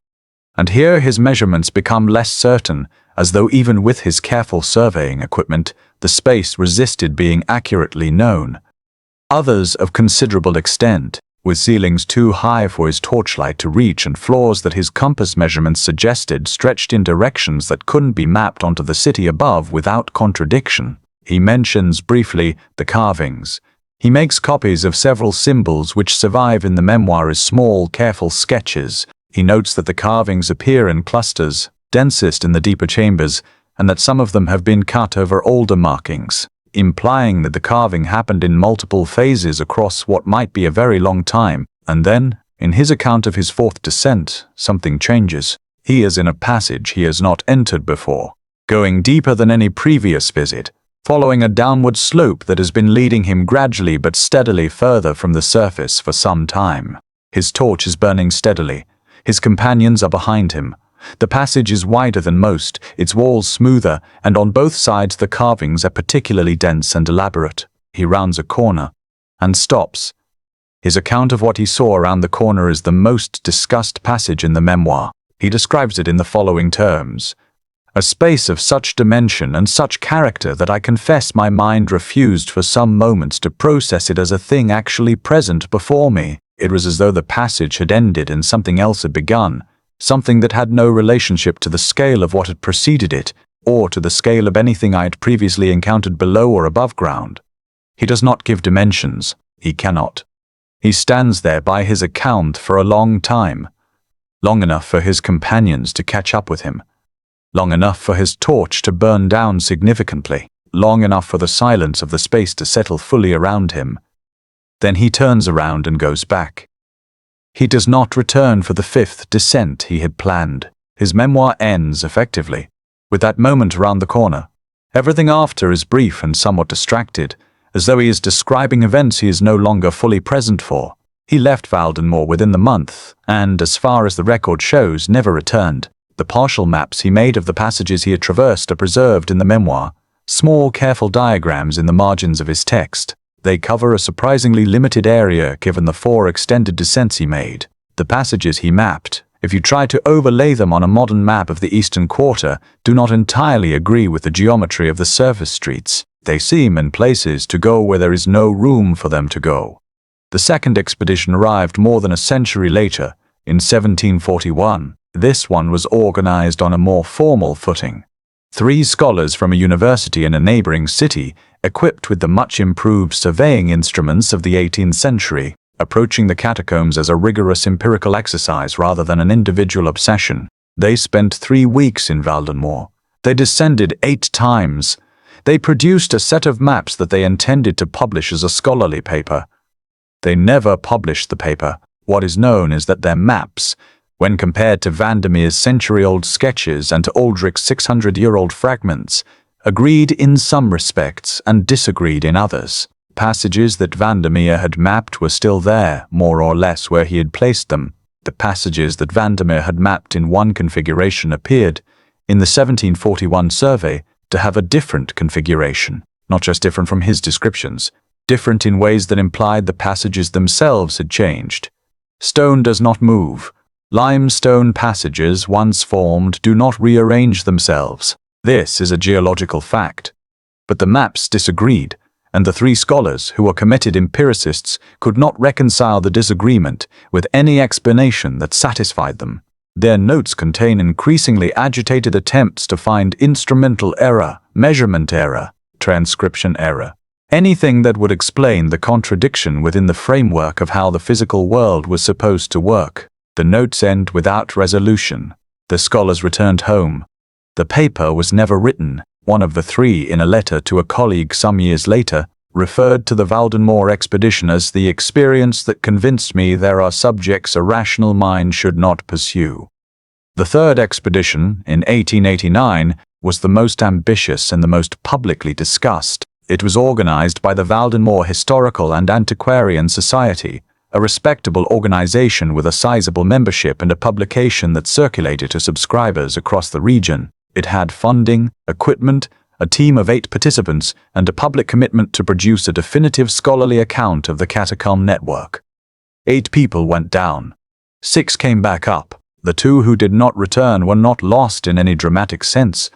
[SPEAKER 1] And here his measurements become less certain, as though even with his careful surveying equipment, the space resisted being accurately known. Others of considerable extent, with ceilings too high for his torchlight to reach and floors that his compass measurements suggested stretched in directions that couldn't be mapped onto the city above without contradiction. He mentions briefly the carvings. He makes copies of several symbols which survive in the memoir as small, careful sketches. He notes that the carvings appear in clusters, densest in the deeper chambers, and that some of them have been cut over older markings, implying that the carving happened in multiple phases across what might be a very long time. And then, in his account of his fourth descent, something changes. He is in a passage he has not entered before, going deeper than any previous visit, following a downward slope that has been leading him gradually but steadily further from the surface for some time. His torch is burning steadily. His companions are behind him. The passage is wider than most, its walls smoother, and on both sides the carvings are particularly dense and elaborate. He rounds a corner and stops. His account of what he saw around the corner is the most discussed passage in the memoir. He describes it in the following terms: "A space of such dimension and such character that I confess my mind refused for some moments to process it as a thing actually present before me. It was as though the passage had ended and something else had begun, something that had no relationship to the scale of what had preceded it, or to the scale of anything I had previously encountered below or above ground." He does not give dimensions. He cannot. He stands there by his account for a long time, long enough for his companions to catch up with him, long enough for his torch to burn down significantly, long enough for the silence of the space to settle fully around him. Then he turns around and goes back. He does not return for the fifth descent he had planned. His memoir ends, effectively, with that moment around the corner. Everything after is brief and somewhat distracted, as though he is describing events he is no longer fully present for. He left Valdenmoor within the month, and, as far as the record shows, never returned. The partial maps he made of the passages he had traversed are preserved in the memoir, small, careful diagrams in the margins of his text. They cover a surprisingly limited area given the 4 extended descents he made. The passages he mapped, if you try to overlay them on a modern map of the Eastern Quarter, do not entirely agree with the geometry of the surface streets. They seem, in places, to go where there is no room for them to go. The second expedition arrived more than a century later, in 1741. This one was organized on a more formal footing. 3 scholars from a university in a neighboring city, equipped with the much-improved surveying instruments of the 18th century, approaching the catacombs as a rigorous empirical exercise rather than an individual obsession. They spent 3 weeks in Valdenmoor. They descended 8 times. They produced a set of maps that they intended to publish as a scholarly paper. They never published the paper. What is known is that their maps, when compared to Valdemoor's century-old sketches and to Aldrich's 600-year-old fragments, agreed in some respects and disagreed in others. Passages that Valdenmoor had mapped were still there, more or less where he had placed them. The passages that Valdenmoor had mapped in one configuration appeared, in the 1741 survey, to have a different configuration, not just different from his descriptions, different in ways that implied the passages themselves had changed. Stone does not move. Limestone passages, once formed, do not rearrange themselves. This is a geological fact. But the maps disagreed, and the 3 scholars, who were committed empiricists, could not reconcile the disagreement with any explanation that satisfied them. Their notes contain increasingly agitated attempts to find instrumental error, measurement error, transcription error, anything that would explain the contradiction within the framework of how the physical world was supposed to work. The notes end without resolution. The scholars returned home. The paper was never written. One of the 3, in a letter to a colleague some years later, referred to the Valdenmoor expedition as the experience that convinced me there are subjects a rational mind should not pursue. The 3rd expedition, in 1889, was the most ambitious and the most publicly discussed. It was organized by the Valdenmoor Historical and Antiquarian Society, a respectable organization with a sizable membership and a publication that circulated to subscribers across the region. It had funding, equipment, a team of 8 participants, and a public commitment to produce a definitive scholarly account of the catacomb network. 8 people went down. 6 came back up. The 2 who did not return were not lost in any dramatic sense.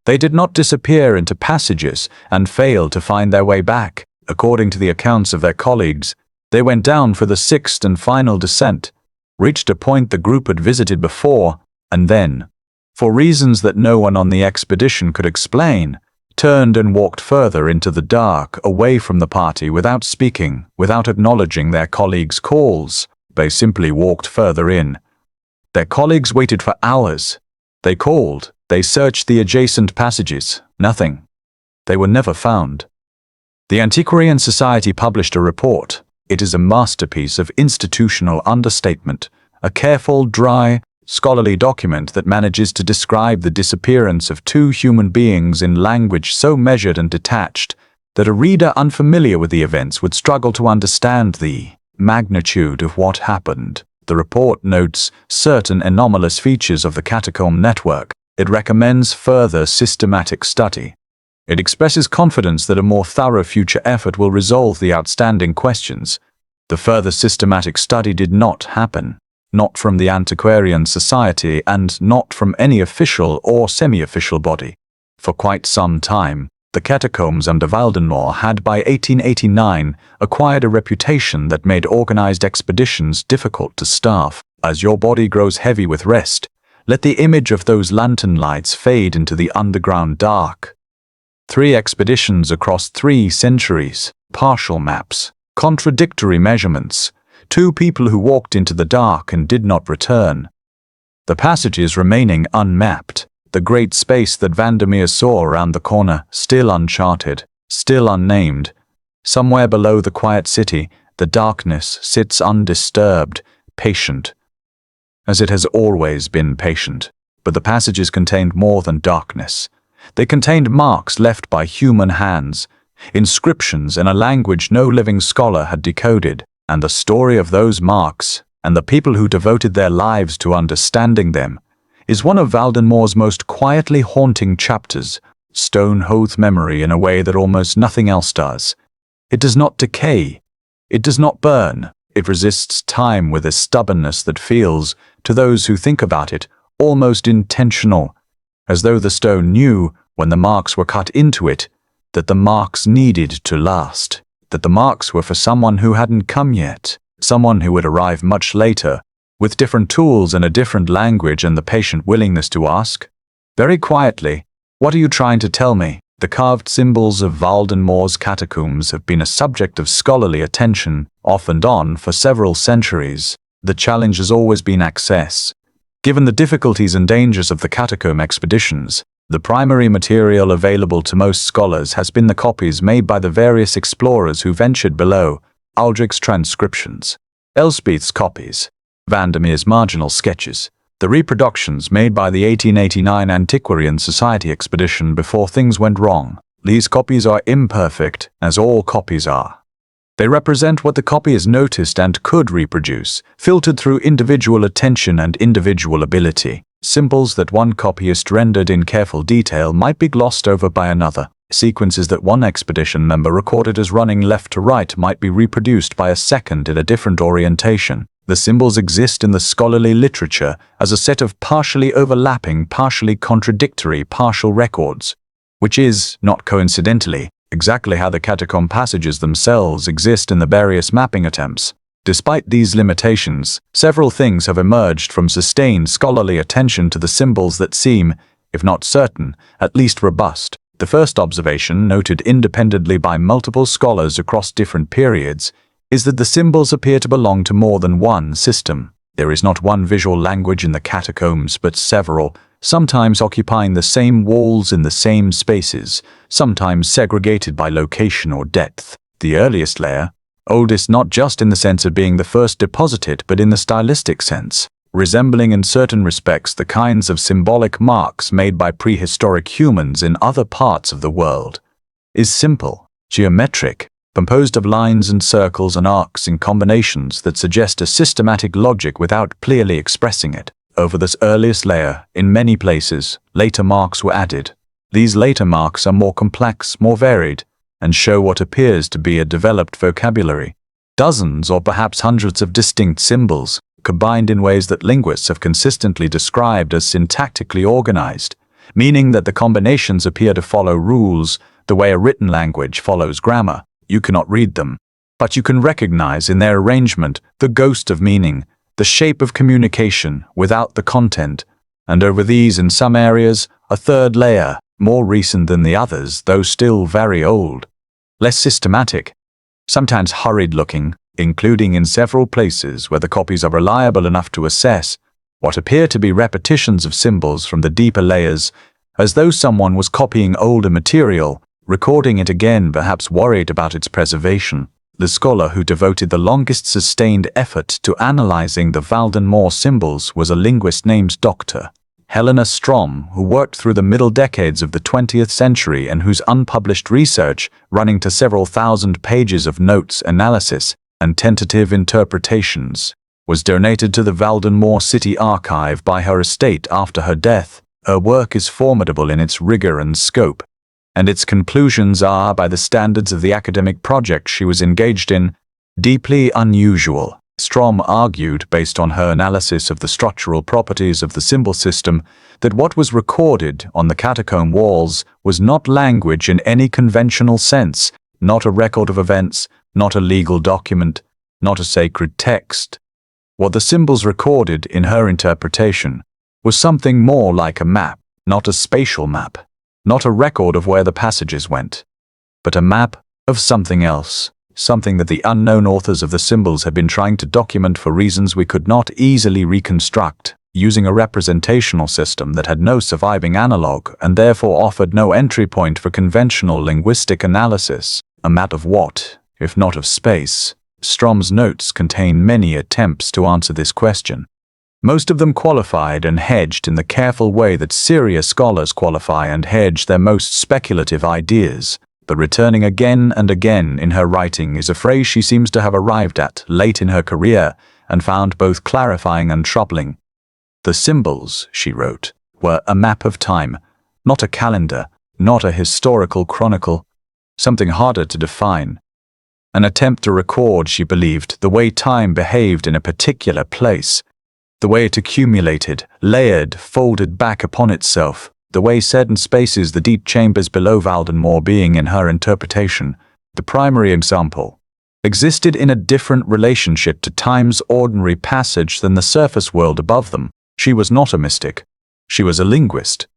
[SPEAKER 1] They did not disappear into passages and fail to find their way back. According to the accounts of their colleagues, they went down for the 6th and final descent, reached a point the group had visited before, and then, for reasons that no one on the expedition could explain, turned and walked further into the dark, away from the party without speaking, without acknowledging their colleagues' calls. They simply walked further in. Their colleagues waited for hours. They called, they searched the adjacent passages. Nothing. They were never found. The Antiquarian Society published a report. It is a masterpiece of institutional understatement, a careful, dry, scholarly document that manages to describe the disappearance of two human beings in language so measured and detached that a reader unfamiliar with the events would struggle to understand the magnitude of what happened. The report notes certain anomalous features of the catacomb network. It recommends further systematic study. It expresses confidence that a more thorough future effort will resolve the outstanding questions. The further systematic study did not happen, not from the Antiquarian Society and not from any official or semi-official body. For quite some time, the catacombs under Valdenmoor had by 1889 acquired a reputation that made organized expeditions difficult to staff. As your body grows heavy with rest, let the image of those lantern lights fade into the underground dark. 3 expeditions across 3 centuries, partial maps, contradictory measurements, 2 people who walked into the dark and did not return. The passages remaining unmapped, the great space that Valdenmoor saw around the corner, still uncharted, still unnamed. Somewhere below the quiet city, the darkness sits undisturbed, patient. As it has always been patient, but the passages contained more than darkness. They contained marks left by human hands, inscriptions in a language no living scholar had decoded, and the story of those marks, and the people who devoted their lives to understanding them, is one of Valdenmoor's most quietly haunting chapters. Stone holds memory in a way that almost nothing else does. It does not decay. It does not burn. It resists time with a stubbornness that feels, to those who think about it, almost intentional, as though the stone knew, when the marks were cut into it, that the marks needed to last, that the marks were for someone who hadn't come yet, someone who would arrive much later, with different tools and a different language and the patient willingness to ask, very quietly, "What are you trying to tell me?" The carved symbols of Valdenmoor's catacombs have been a subject of scholarly attention, off and on, for several centuries. The challenge has always been access. Given the difficulties and dangers of the catacomb expeditions, the primary material available to most scholars has been the copies made by the various explorers who ventured below, Aldrich's transcriptions, Elspeth's copies, Valdenmoor's marginal sketches, the reproductions made by the 1889 Antiquarian Society expedition before things went wrong. These copies are imperfect, as all copies are. They represent what the copyist noticed and could reproduce, filtered through individual attention and individual ability. Symbols that one copyist rendered in careful detail might be glossed over by another. Sequences that one expedition member recorded as running left to right might be reproduced by a second in a different orientation. The symbols exist in the scholarly literature as a set of partially overlapping, partially contradictory partial records, which is, not coincidentally, exactly how the catacomb passages themselves exist in the various mapping attempts. Despite these limitations, several things have emerged from sustained scholarly attention to the symbols that seem, if not certain, at least robust. The first observation, noted independently by multiple scholars across different periods, is that the symbols appear to belong to more than one system. There is not one visual language in the catacombs, but several, sometimes occupying the same walls in the same spaces, sometimes segregated by location or depth. The earliest layer, oldest not just in the sense of being the first deposited, but in the stylistic sense, resembling in certain respects the kinds of symbolic marks made by prehistoric humans in other parts of the world, is simple, geometric, composed of lines and circles and arcs in combinations that suggest a systematic logic without clearly expressing it. Over this earliest layer, in many places, later marks were added. These later marks are more complex, more varied, and show what appears to be a developed vocabulary. Dozens or perhaps hundreds of distinct symbols, combined in ways that linguists have consistently described as syntactically organized, meaning that the combinations appear to follow rules the way a written language follows grammar. You cannot read them, but you can recognize in their arrangement the ghost of meaning, the shape of communication without the content, and over these in some areas, a third layer, more recent than the others, though still very old, less systematic, sometimes hurried-looking, including in several places where the copies are reliable enough to assess, What appear to be repetitions of symbols from the deeper layers, as though someone was copying older material, recording it again, perhaps worried about its preservation. The scholar who devoted the longest sustained effort to analyzing the Valdenmoor symbols was a linguist named Dr. Helena Strom, who worked through the middle decades of the 20th century and whose unpublished research, running to several thousand pages of notes, analysis, and tentative interpretations, was donated to the Valdenmoor City Archive by her estate after her death. Her work is formidable in its rigor and scope, and its conclusions are, by the standards of the academic project she was engaged in, deeply unusual. Strom argued, based on her analysis of the structural properties of the symbol system, that what was recorded on the catacomb walls was not language in any conventional sense, not a record of events, not a legal document, not a sacred text. What the symbols recorded, in her interpretation, was something more like a map, not a spatial map, not a record of where the passages went, but a map of something else, something that the unknown authors of the symbols had been trying to document for reasons we could not easily reconstruct, using a representational system that had no surviving analog and therefore offered no entry point for conventional linguistic analysis. A map of what, if not of space? Strom's notes contain many attempts to answer this question, most of them qualified and hedged in the careful way that serious scholars qualify and hedge their most speculative ideas. But returning again and again in her writing is a phrase she seems to have arrived at late in her career and found both clarifying and troubling. The symbols, she wrote, were a map of time, not a calendar, not a historical chronicle, something harder to define. An attempt to record, she believed, the way time behaved in a particular place, the way it accumulated, layered, folded back upon itself, the way certain spaces, the deep chambers below Valdenmoor being, in her interpretation, the primary example, existed in a different relationship to time's ordinary passage than the surface world above them. She was not a mystic. She was a linguist.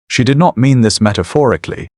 [SPEAKER 1] She did not mean this metaphorically.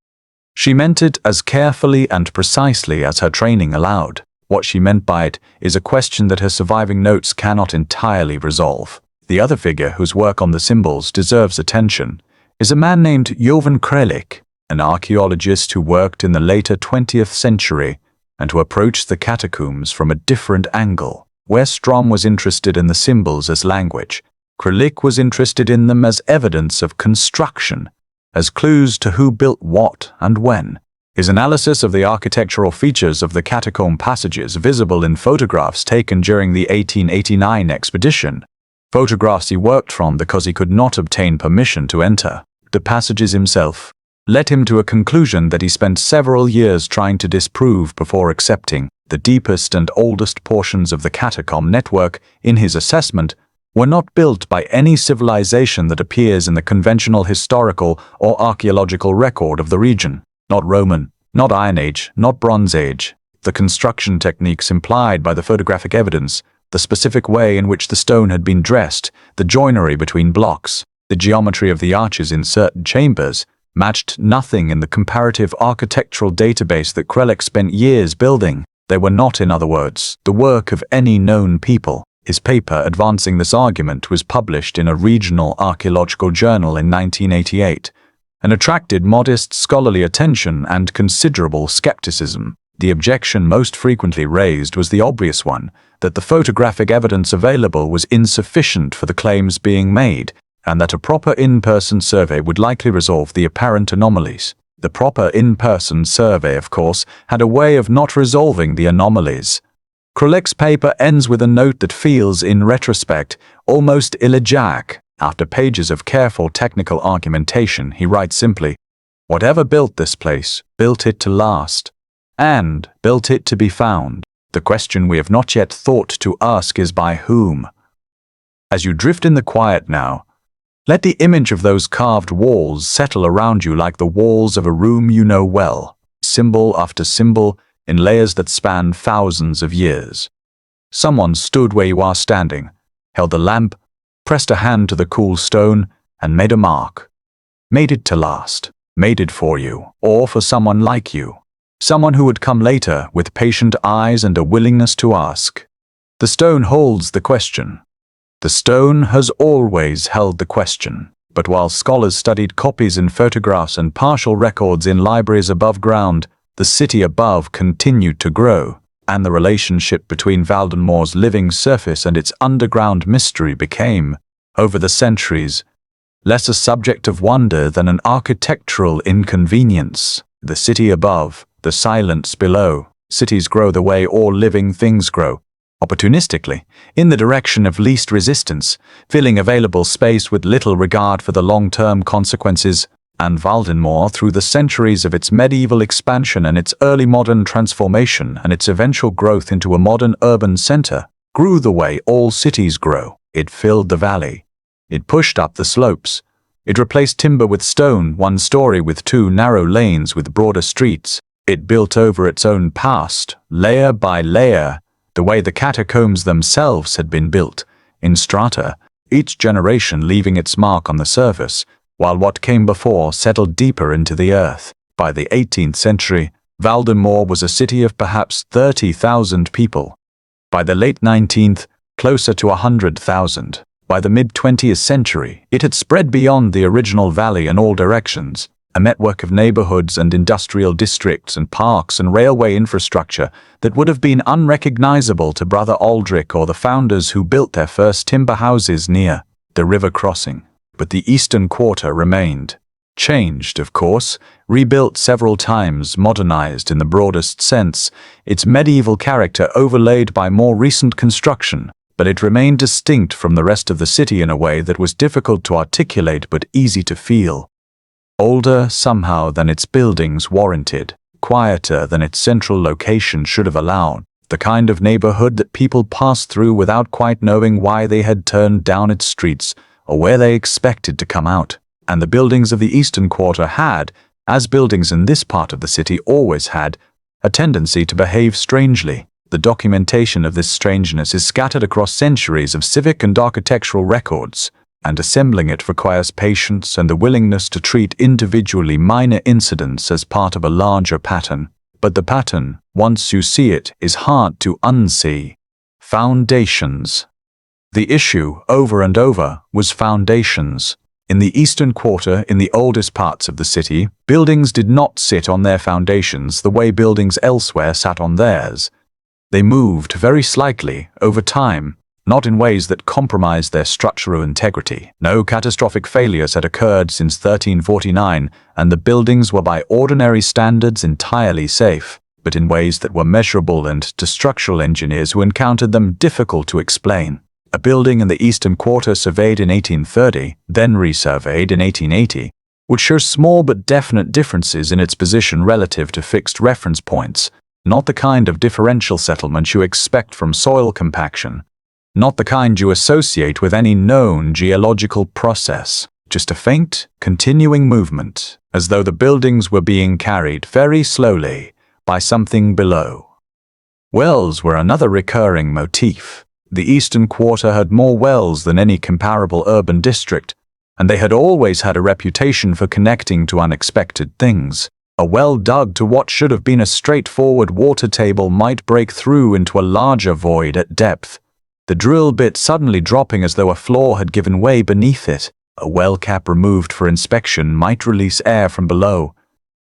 [SPEAKER 1] She meant it as carefully and precisely as her training allowed. What she meant by it is a question that her surviving notes cannot entirely resolve. The other figure whose work on the symbols deserves attention is a man named Jovan Kralik, an archaeologist who worked in the later 20th century and who approached the catacombs from a different angle. Where Strom was interested in the symbols as language, Kralik was interested in them as evidence of construction, as clues to who built what and when. His analysis of the architectural features of the catacomb passages visible in photographs taken during the 1889 expedition, photographs he worked from because he could not obtain permission to enter the passages himself, led him to a conclusion that he spent several years trying to disprove before accepting. The deepest and oldest portions of the catacomb network, in his assessment, were not built by any civilization that appears in the conventional historical or archaeological record of the region. Not Roman, not Iron Age, not Bronze Age. The construction techniques implied by the photographic evidence, the specific way in which the stone had been dressed, the joinery between blocks, the geometry of the arches in certain chambers, matched nothing in the comparative architectural database that Kralik spent years building. They were not, in other words, the work of any known people. His paper advancing this argument was published in a regional archaeological journal in 1988. And attracted modest scholarly attention and considerable skepticism. The objection most frequently raised was the obvious one, that the photographic evidence available was insufficient for the claims being made, and that a proper in-person survey would likely resolve the apparent anomalies. The proper in-person survey, of course, had a way of not resolving the anomalies. Kralik's paper ends with a note that feels, in retrospect, almost elegiac. After pages of careful technical argumentation, he writes simply, "Whatever built this place, built it to last, and built it to be found. The question we have not yet thought to ask is by whom?" As you drift in the quiet now, let the image of those carved walls settle around you like the walls of a room you know well, symbol after symbol, in layers that span thousands of years. Someone stood where you are standing, held the lamp, pressed a hand to the cool stone, and made a mark. Made it to last. Made it for you, or for someone like you. Someone who would come later with patient eyes and a willingness to ask. The stone holds the question. The stone has always held the question, but while scholars studied copies in photographs and partial records in libraries above ground, the city above continued to grow, and the relationship between Valdenmoor's living surface and its underground mystery became, over the centuries, less a subject of wonder than an architectural inconvenience. The city above, the silence below. Cities grow the way all living things grow, opportunistically, in the direction of least resistance, filling available space with little regard for the long-term consequences. And Valdenmoor, through the centuries of its medieval expansion and its early modern transformation and its eventual growth into a modern urban center, grew the way all cities grow. It filled the valley. It pushed up the slopes. It replaced timber with stone, one story with two narrow lanes with broader streets. It built over its own past, layer by layer, the way the catacombs themselves had been built, in strata, each generation leaving its mark on the surface, while what came before settled deeper into the earth. By the 18th century, Valdenmoor was a city of perhaps 30,000 people. By the late 19th, closer to 100,000. By the mid-20th century, it had spread beyond the original valley in all directions, a network of neighborhoods and industrial districts and parks and railway infrastructure that would have been unrecognizable to Brother Aldrich or the founders who built their first timber houses near the river crossing. But the eastern quarter remained. Changed, of course, rebuilt several times, modernized in the broadest sense, its medieval character overlaid by more recent construction, but it remained distinct from the rest of the city in a way that was difficult to articulate but easy to feel. Older somehow than its buildings warranted, quieter than its central location should have allowed, the kind of neighborhood that people passed through without quite knowing why they had turned down its streets or where they expected to come out. And the buildings of the eastern quarter had, as buildings in this part of the city always had, a tendency to behave strangely. The documentation of this strangeness is scattered across centuries of civic and architectural records, and assembling it requires patience and the willingness to treat individually minor incidents as part of a larger pattern. But the pattern, once you see it, is hard to unsee. Foundations. The issue, over and over, was foundations. In the eastern quarter, in the oldest parts of the city, buildings did not sit on their foundations the way buildings elsewhere sat on theirs. They moved very slightly, over time, not in ways that compromised their structural integrity. No catastrophic failures had occurred since 1349, and the buildings were by ordinary standards entirely safe, but in ways that were measurable and, to structural engineers who encountered them, difficult to explain. A building in the eastern quarter surveyed in 1830, then resurveyed in 1880, would show small but definite differences in its position relative to fixed reference points, not the kind of differential settlement you expect from soil compaction, not the kind you associate with any known geological process, just a faint, continuing movement, as though the buildings were being carried very slowly by something below. Wells were another recurring motif. The eastern quarter had more wells than any comparable urban district, and they had always had a reputation for connecting to unexpected things. A well dug to what should have been a straightforward water table might break through into a larger void at depth, the drill bit suddenly dropping as though a floor had given way beneath it. A well cap removed for inspection might release air from below,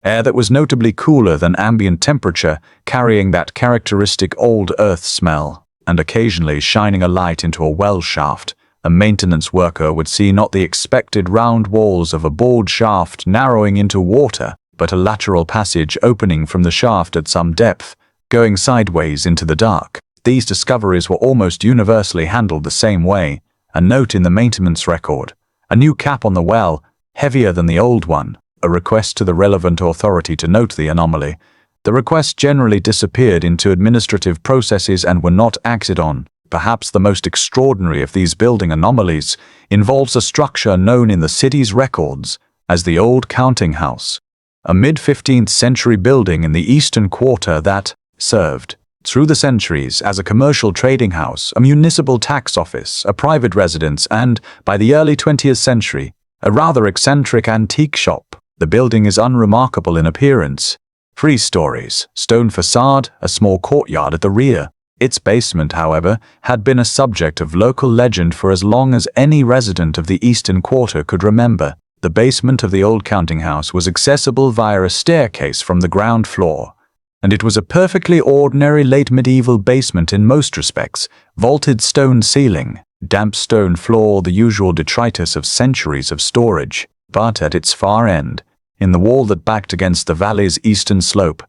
[SPEAKER 1] air that was notably cooler than ambient temperature, carrying that characteristic old earth smell, and occasionally shining a light into a well shaft. A maintenance worker would see not the expected round walls of a bored shaft narrowing into water, but a lateral passage opening from the shaft at some depth, going sideways into the dark. These discoveries were almost universally handled the same way. A note in the maintenance record, a new cap on the well, heavier than the old one, a request to the relevant authority to note the anomaly. The requests generally disappeared into administrative processes and were not acted on. Perhaps the most extraordinary of these building anomalies involves a structure known in the city's records as the Old Counting House, a mid-15th century building in the eastern quarter that served, through the centuries, as a commercial trading house, a municipal tax office, a private residence, and, by the early 20th century, a rather eccentric antique shop. The building is unremarkable in appearance. 3 stories, stone facade, a small courtyard at the rear. Its basement, however, had been a subject of local legend for as long as any resident of the Eastern Quarter could remember. The basement of the old counting house was accessible via a staircase from the ground floor, and it was a perfectly ordinary late medieval basement in most respects: vaulted stone ceiling, damp stone floor, the usual detritus of centuries of storage. But at its far end, in the wall that backed against the valley's eastern slope,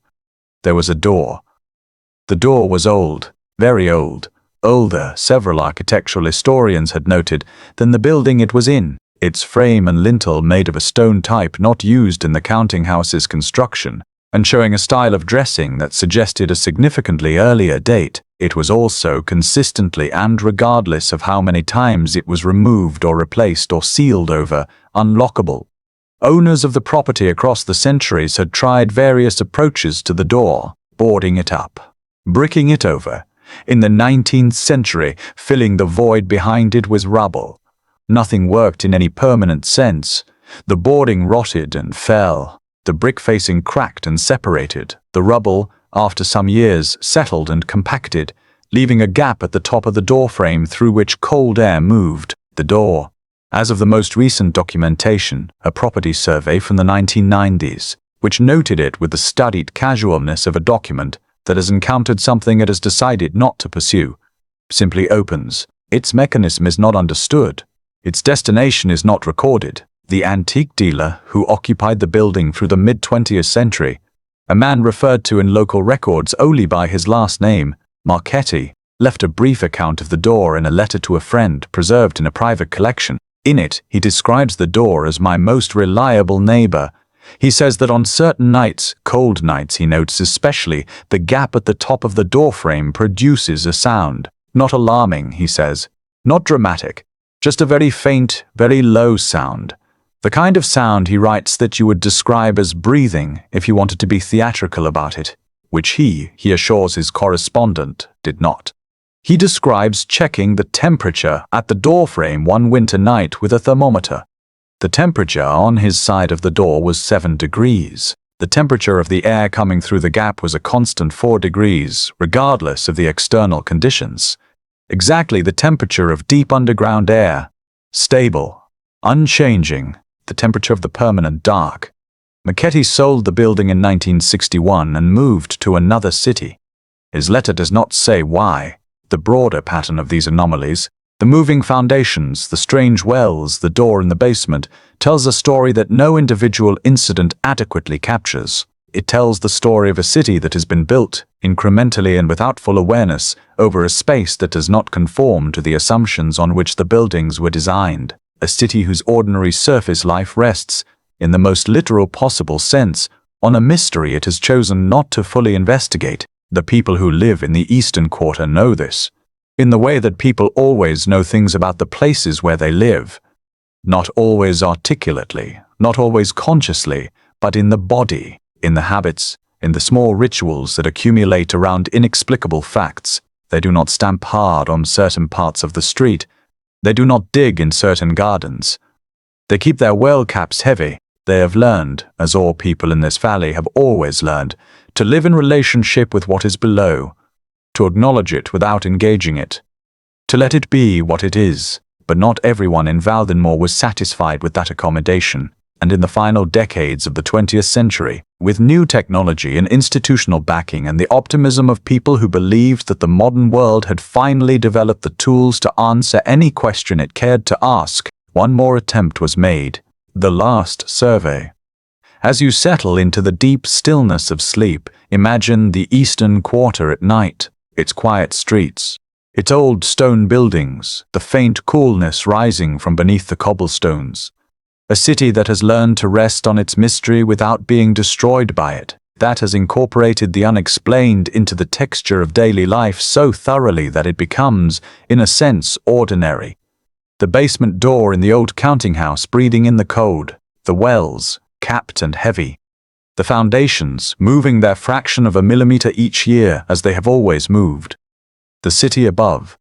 [SPEAKER 1] there was a door. The door was old, very old, older, several architectural historians had noted, than the building it was in, its frame and lintel made of a stone type not used in the counting house's construction, and showing a style of dressing that suggested a significantly earlier date. It was also consistently, and regardless of how many times it was removed or replaced or sealed over, unlockable. Owners of the property across the centuries had tried various approaches to the door: boarding it up, bricking it over. In the 19th century, filling the void behind it with rubble. Nothing worked in any permanent sense. The boarding rotted and fell. The brick facing cracked and separated. The rubble, after some years, settled and compacted, leaving a gap at the top of the doorframe through which cold air moved. The door, as of the most recent documentation, a property survey from the 1990s, which noted it with the studied casualness of a document that has encountered something it has decided not to pursue, simply opens. Its mechanism is not understood. Its destination is not recorded. The antique dealer who occupied the building through the mid-20th century, a man referred to in local records only by his last name, Marchetti, left a brief account of the door in a letter to a friend preserved in a private collection. In it, he describes the door as "my most reliable neighbor." He says that on certain nights, cold nights he notes especially, the gap at the top of the doorframe produces a sound. Not alarming, he says. Not dramatic. Just a very faint, very low sound. The kind of sound, he writes, that you would describe as breathing if you wanted to be theatrical about it, which he assures his correspondent, did not. He describes checking the temperature at the doorframe one winter night with a thermometer. The temperature on his side of the door was 7 degrees. The temperature of the air coming through the gap was a constant 4 degrees, regardless of the external conditions. Exactly the temperature of deep underground air. Stable. Unchanging. The temperature of the permanent dark. Marchetti sold the building in 1961 and moved to another city. His letter does not say why. The broader pattern of these anomalies, the moving foundations, the strange wells, the door in the basement, tells a story that no individual incident adequately captures. It tells the story of a city that has been built, incrementally and without full awareness, over a space that does not conform to the assumptions on which the buildings were designed. A city whose ordinary surface life rests, in the most literal possible sense, on a mystery it has chosen not to fully investigate. The people who live in the Eastern Quarter know this, in the way that people always know things about the places where they live. Not always articulately, not always consciously, but in the body, in the habits, in the small rituals that accumulate around inexplicable facts. They do not stamp hard on certain parts of the street. They do not dig in certain gardens. They keep their well caps heavy. They have learned, as all people in this valley have always learned, to live in relationship with what is below, to acknowledge it without engaging it, to let it be what it is. But not everyone in Valdenmoor was satisfied with that accommodation, and in the final decades of the 20th century, with new technology and institutional backing and the optimism of people who believed that the modern world had finally developed the tools to answer any question it cared to ask, one more attempt was made, the last survey. As you settle into the deep stillness of sleep, imagine the Eastern Quarter at night, its quiet streets, its old stone buildings, the faint coolness rising from beneath the cobblestones. A city that has learned to rest on its mystery without being destroyed by it, that has incorporated the unexplained into the texture of daily life so thoroughly that it becomes, in a sense, ordinary. The basement door in the old counting house breathing in the cold, the wells, capped and heavy, the foundations moving their fraction of a millimeter each year as they have always moved, the city above,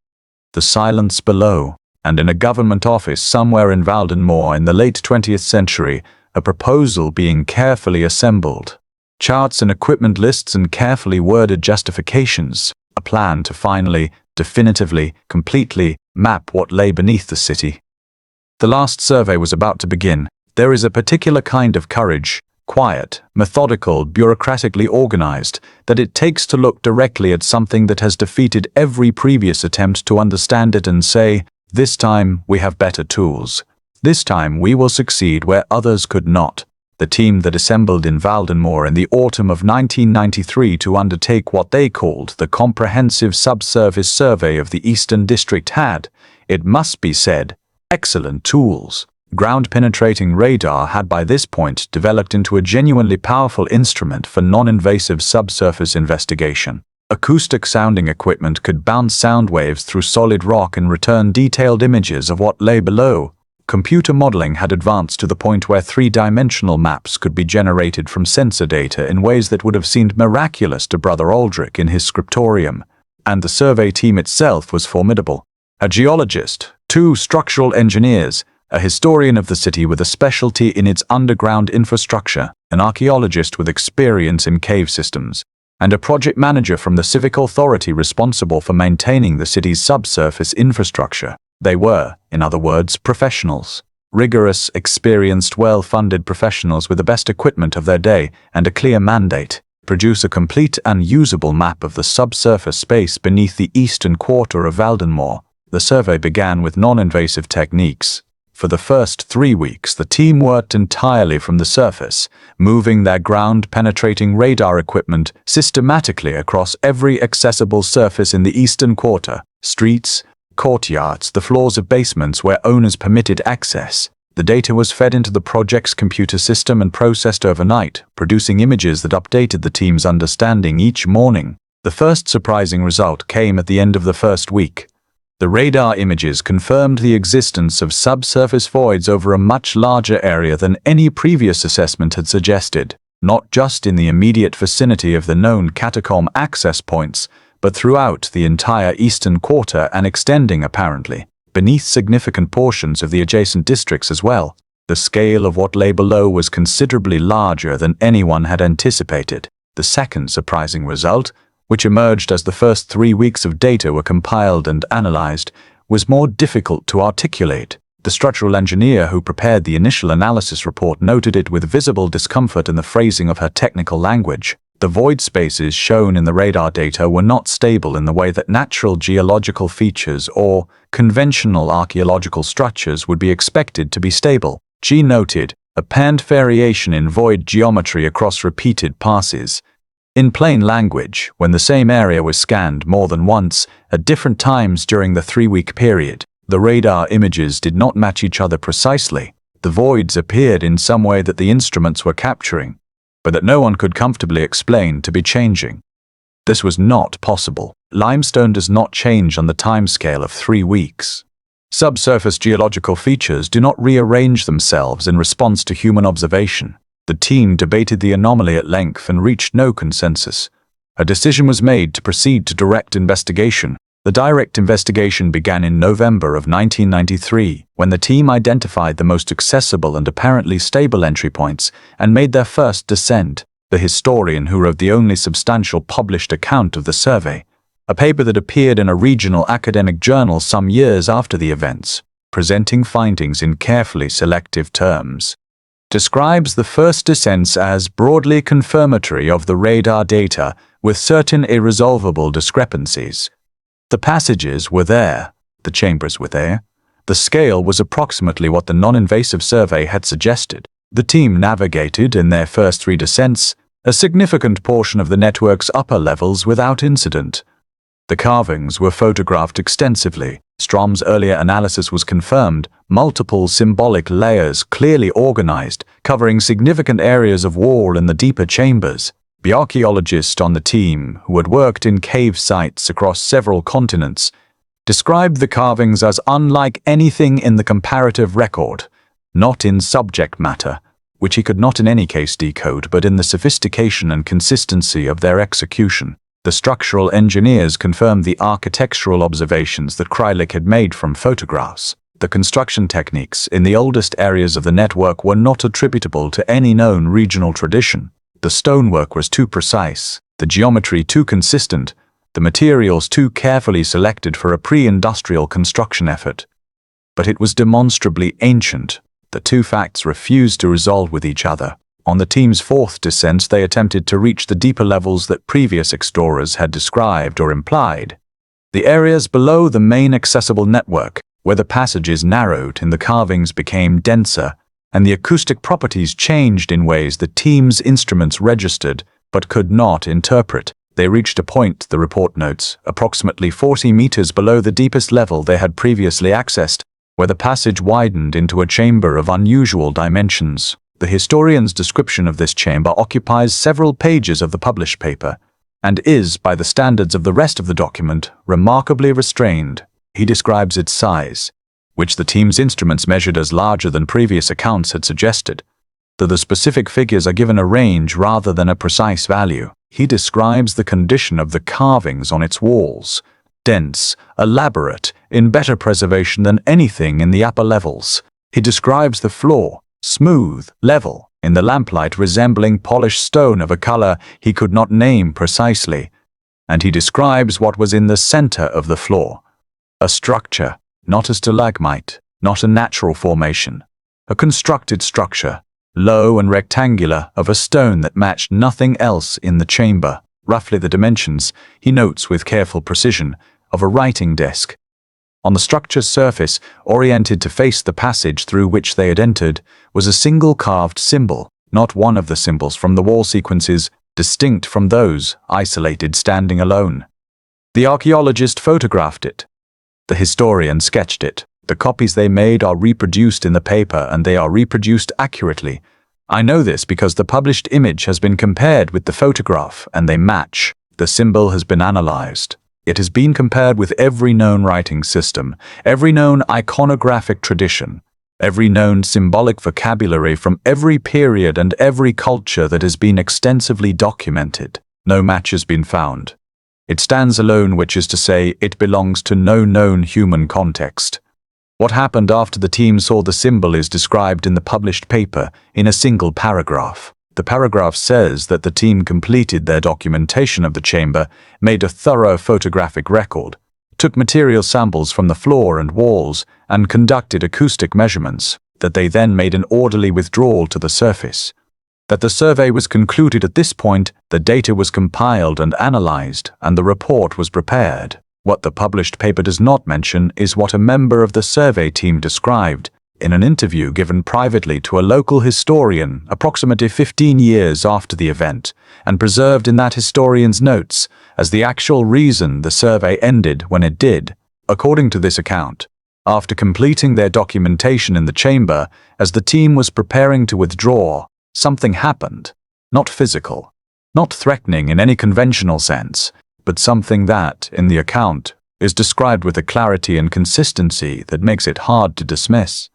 [SPEAKER 1] the silence below, and in a government office somewhere in Valdenmoor in the late 20th century, a proposal being carefully assembled, charts and equipment lists and carefully worded justifications, a plan to finally, definitively, completely map what lay beneath the city. The last survey was about to begin. There is a particular kind of courage, quiet, methodical, bureaucratically organized, that it takes to look directly at something that has defeated every previous attempt to understand it and say, "This time we have better tools. This time we will succeed where others could not." The team that assembled in Valdenmoor in the autumn of 1993 to undertake what they called the Comprehensive Subsurface Survey of the Eastern District had, it must be said, excellent tools. Ground-penetrating radar had by this point developed into a genuinely powerful instrument for non-invasive subsurface investigation. Acoustic sounding equipment could bounce sound waves through solid rock and return detailed images of what lay below. Computer modeling had advanced to the point where three-dimensional maps could be generated from sensor data in ways that would have seemed miraculous to Brother Aldrich in his scriptorium. And the survey team itself was formidable. A geologist, 2 structural engineers, a historian of the city with a specialty in its underground infrastructure, an archaeologist with experience in cave systems, and a project manager from the civic authority responsible for maintaining the city's subsurface infrastructure. They were, in other words, professionals. Rigorous, experienced, well-funded professionals with the best equipment of their day and a clear mandate. Produce a complete and usable map of the subsurface space beneath the eastern quarter of Valdenmoor. The survey began with non-invasive techniques. For the first 3 weeks, the team worked entirely from the surface, moving their ground-penetrating radar equipment systematically across every accessible surface in the eastern quarter, streets, courtyards, the floors of basements where owners permitted access. The data was fed into the project's computer system and processed overnight, producing images that updated the team's understanding each morning. The first surprising result came at the end of the first week. The radar images confirmed the existence of subsurface voids over a much larger area than any previous assessment had suggested, not just in the immediate vicinity of the known catacomb access points, but throughout the entire eastern quarter and extending, apparently, beneath significant portions of the adjacent districts as well. The scale of what lay below was considerably larger than anyone had anticipated. The second surprising result, which emerged as the first 3 weeks of data were compiled and analyzed, was more difficult to articulate. The structural engineer who prepared the initial analysis report noted it with visible discomfort in the phrasing of her technical language. The void spaces shown in the radar data were not stable in the way that natural geological features or conventional archaeological structures would be expected to be stable. She noted apparent variation in void geometry across repeated passes. In plain language, when the same area was scanned more than once, at different times during the 3-week period, the radar images did not match each other precisely. The voids appeared in some way that the instruments were capturing, but that no one could comfortably explain to be changing. This was not possible. Limestone does not change on the timescale of 3 weeks. Subsurface geological features do not rearrange themselves in response to human observation. The team debated the anomaly at length and reached no consensus. A decision was made to proceed to direct investigation. The direct investigation began in November of 1993, when the team identified the most accessible and apparently stable entry points and made their first descent. The historian who wrote the only substantial published account of the survey, a paper that appeared in a regional academic journal some years after the events, presenting findings in carefully selective terms, describes the first descents as broadly confirmatory of the radar data with certain irresolvable discrepancies. The passages were there, the chambers were there. The scale was approximately what the non-invasive survey had suggested. The team navigated, in their first 3 descents, a significant portion of the network's upper levels without incident. The carvings were photographed extensively. Strom's earlier analysis was confirmed, multiple symbolic layers clearly organized, covering significant areas of wall in the deeper chambers. The archaeologist on the team, who had worked in cave sites across several continents, described the carvings as unlike anything in the comparative record, not in subject matter, which he could not in any case decode, but in the sophistication and consistency of their execution. The structural engineers confirmed the architectural observations that Krylik had made from photographs. The construction techniques in the oldest areas of the network were not attributable to any known regional tradition. The stonework was too precise, the geometry too consistent, the materials too carefully selected for a pre-industrial construction effort. But it was demonstrably ancient. The two facts refused to resolve with each other. On the team's fourth descent, they attempted to reach the deeper levels that previous explorers had described or implied. The areas below the main accessible network, where the passages narrowed and the carvings became denser, and the acoustic properties changed in ways the team's instruments registered but could not interpret. They reached a point, the report notes, approximately 40 meters below the deepest level they had previously accessed, where the passage widened into a chamber of unusual dimensions. The historian's description of this chamber occupies several pages of the published paper, and is, by the standards of the rest of the document, remarkably restrained. He describes its size, which the team's instruments measured as larger than previous accounts had suggested, though the specific figures are given a range rather than a precise value. He describes the condition of the carvings on its walls, dense, elaborate, in better preservation than anything in the upper levels. He describes the floor, smooth, level, in the lamplight resembling polished stone of a color he could not name precisely, and he describes what was in the center of the floor. A structure, not a stalagmite, not a natural formation, a constructed structure, low and rectangular, of a stone that matched nothing else in the chamber, roughly the dimensions, he notes with careful precision, of a writing desk. On the structure's surface, oriented to face the passage through which they had entered, was a single carved symbol, not one of the symbols from the wall sequences, distinct from those isolated standing alone. The archaeologist photographed it. The historian sketched it. The copies they made are reproduced in the paper, and they are reproduced accurately. I know this because the published image has been compared with the photograph, and they match. The symbol has been analyzed. It has been compared with every known writing system, every known iconographic tradition, every known symbolic vocabulary from every period and every culture that has been extensively documented. No match has been found. It stands alone, which is to say, it belongs to no known human context. What happened after the team saw the symbol is described in the published paper in a single paragraph. The paragraph says that the team completed their documentation of the chamber, made a thorough photographic record, took material samples from the floor and walls, and conducted acoustic measurements, that they then made an orderly withdrawal to the surface. That the survey was concluded at this point, the data was compiled and analyzed, and the report was prepared. What the published paper does not mention is what a member of the survey team described in an interview given privately to a local historian approximately 15 years after the event, and preserved in that historian's notes as the actual reason the survey ended when it did. According to this account, after completing their documentation in the chamber, as the team was preparing to withdraw, something happened. Not physical, not threatening in any conventional sense, but something that, in the account, is described with a clarity and consistency that makes it hard to dismiss.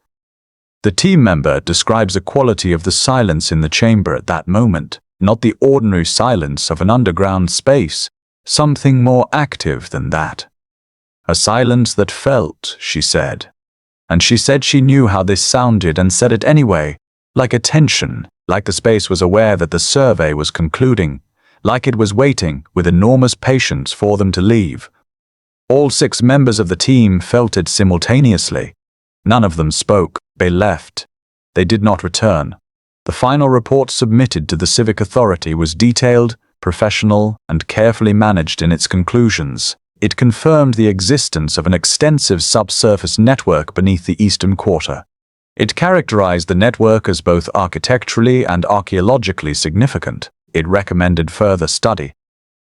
[SPEAKER 1] The team member describes a quality of the silence in the chamber at that moment, not the ordinary silence of an underground space, something more active than that. A silence that felt, she said. And she said she knew how this sounded and said it anyway, like a tension, like the space was aware that the survey was concluding, like it was waiting with enormous patience for them to leave. All 6 members of the team felt it simultaneously. None of them spoke. They left. They did not return. The final report submitted to the civic authority was detailed, professional, and carefully managed in its conclusions. It confirmed the existence of an extensive subsurface network beneath the eastern quarter. It characterized the network as both architecturally and archaeologically significant. It recommended further study.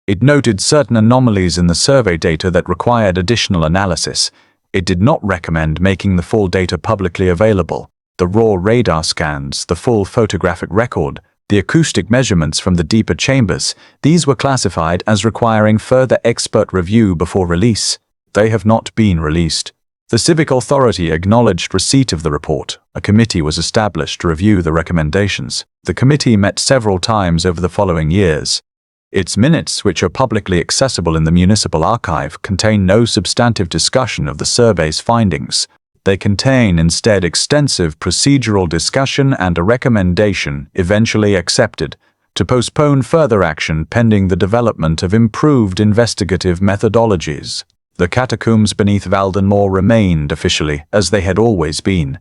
[SPEAKER 1] It noted certain anomalies in the survey data that required additional analysis. It did not recommend making the full data publicly available. The raw radar scans, the full photographic record, the acoustic measurements from the deeper chambers, these were classified as requiring further expert review before release. They have not been released. The civic authority acknowledged receipt of the report. A committee was established to review the recommendations. The committee met several times over the following years. Its minutes, which are publicly accessible in the municipal archive, contain no substantive discussion of the survey's findings. They contain instead extensive procedural discussion and a recommendation, eventually accepted, to postpone further action pending the development of improved investigative methodologies. The catacombs beneath Valdenmoor remained officially as they had always been.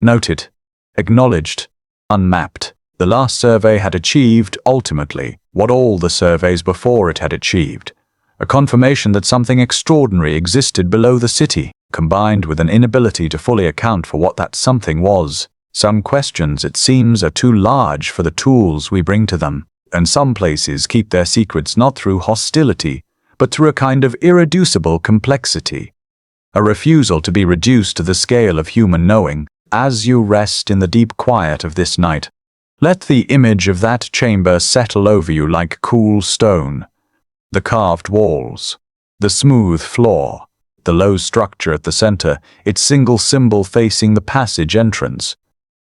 [SPEAKER 1] Noted, acknowledged, unmapped. The last survey had achieved, ultimately, what all the surveys before it had achieved. A confirmation that something extraordinary existed below the city, combined with an inability to fully account for what that something was. Some questions, it seems, are too large for the tools we bring to them, and some places keep their secrets not through hostility, but through a kind of irreducible complexity. A refusal to be reduced to the scale of human knowing. As you rest in the deep quiet of this night, let the image of that chamber settle over you like cool stone. The carved walls, the smooth floor, the low structure at the center, its single symbol facing the passage entrance.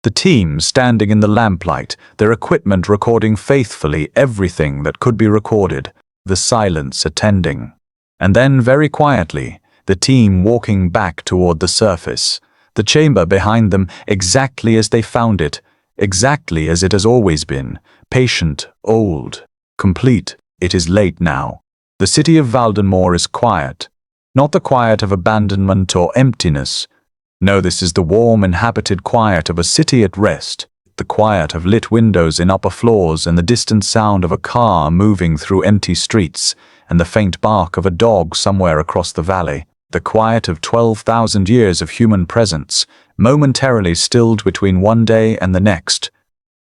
[SPEAKER 1] The team standing in the lamplight, their equipment recording faithfully everything that could be recorded, the silence attending. And then, very quietly, the team walking back toward the surface, the chamber behind them exactly as they found it, exactly as it has always been, patient, old, complete. It is late now. The city of Valdenmoor is quiet, not the quiet of abandonment or emptiness. No, this is the warm, inhabited quiet of a city at rest, the quiet of lit windows in upper floors and the distant sound of a car moving through empty streets and the faint bark of a dog somewhere across the valley, the quiet of 12,000 years of human presence, momentarily stilled between one day and the next.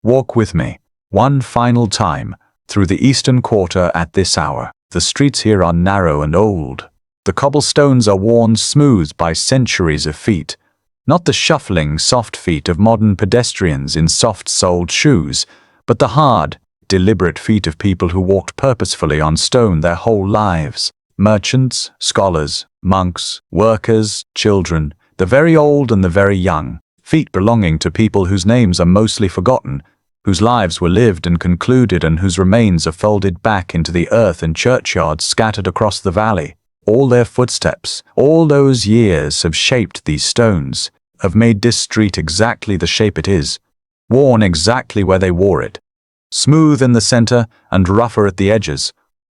[SPEAKER 1] Walk with me, one final time, through the eastern quarter at this hour. The streets here are narrow and old. The cobblestones are worn smooth by centuries of feet. Not the shuffling, soft feet of modern pedestrians in soft-soled shoes, but the hard, deliberate feet of people who walked purposefully on stone their whole lives. Merchants, scholars, monks, workers, children, the very old and the very young, feet belonging to people whose names are mostly forgotten, whose lives were lived and concluded and whose remains are folded back into the earth in churchyards scattered across the valley. All their footsteps, all those years have shaped these stones, have made this street exactly the shape it is, worn exactly where they wore it, smooth in the center and rougher at the edges,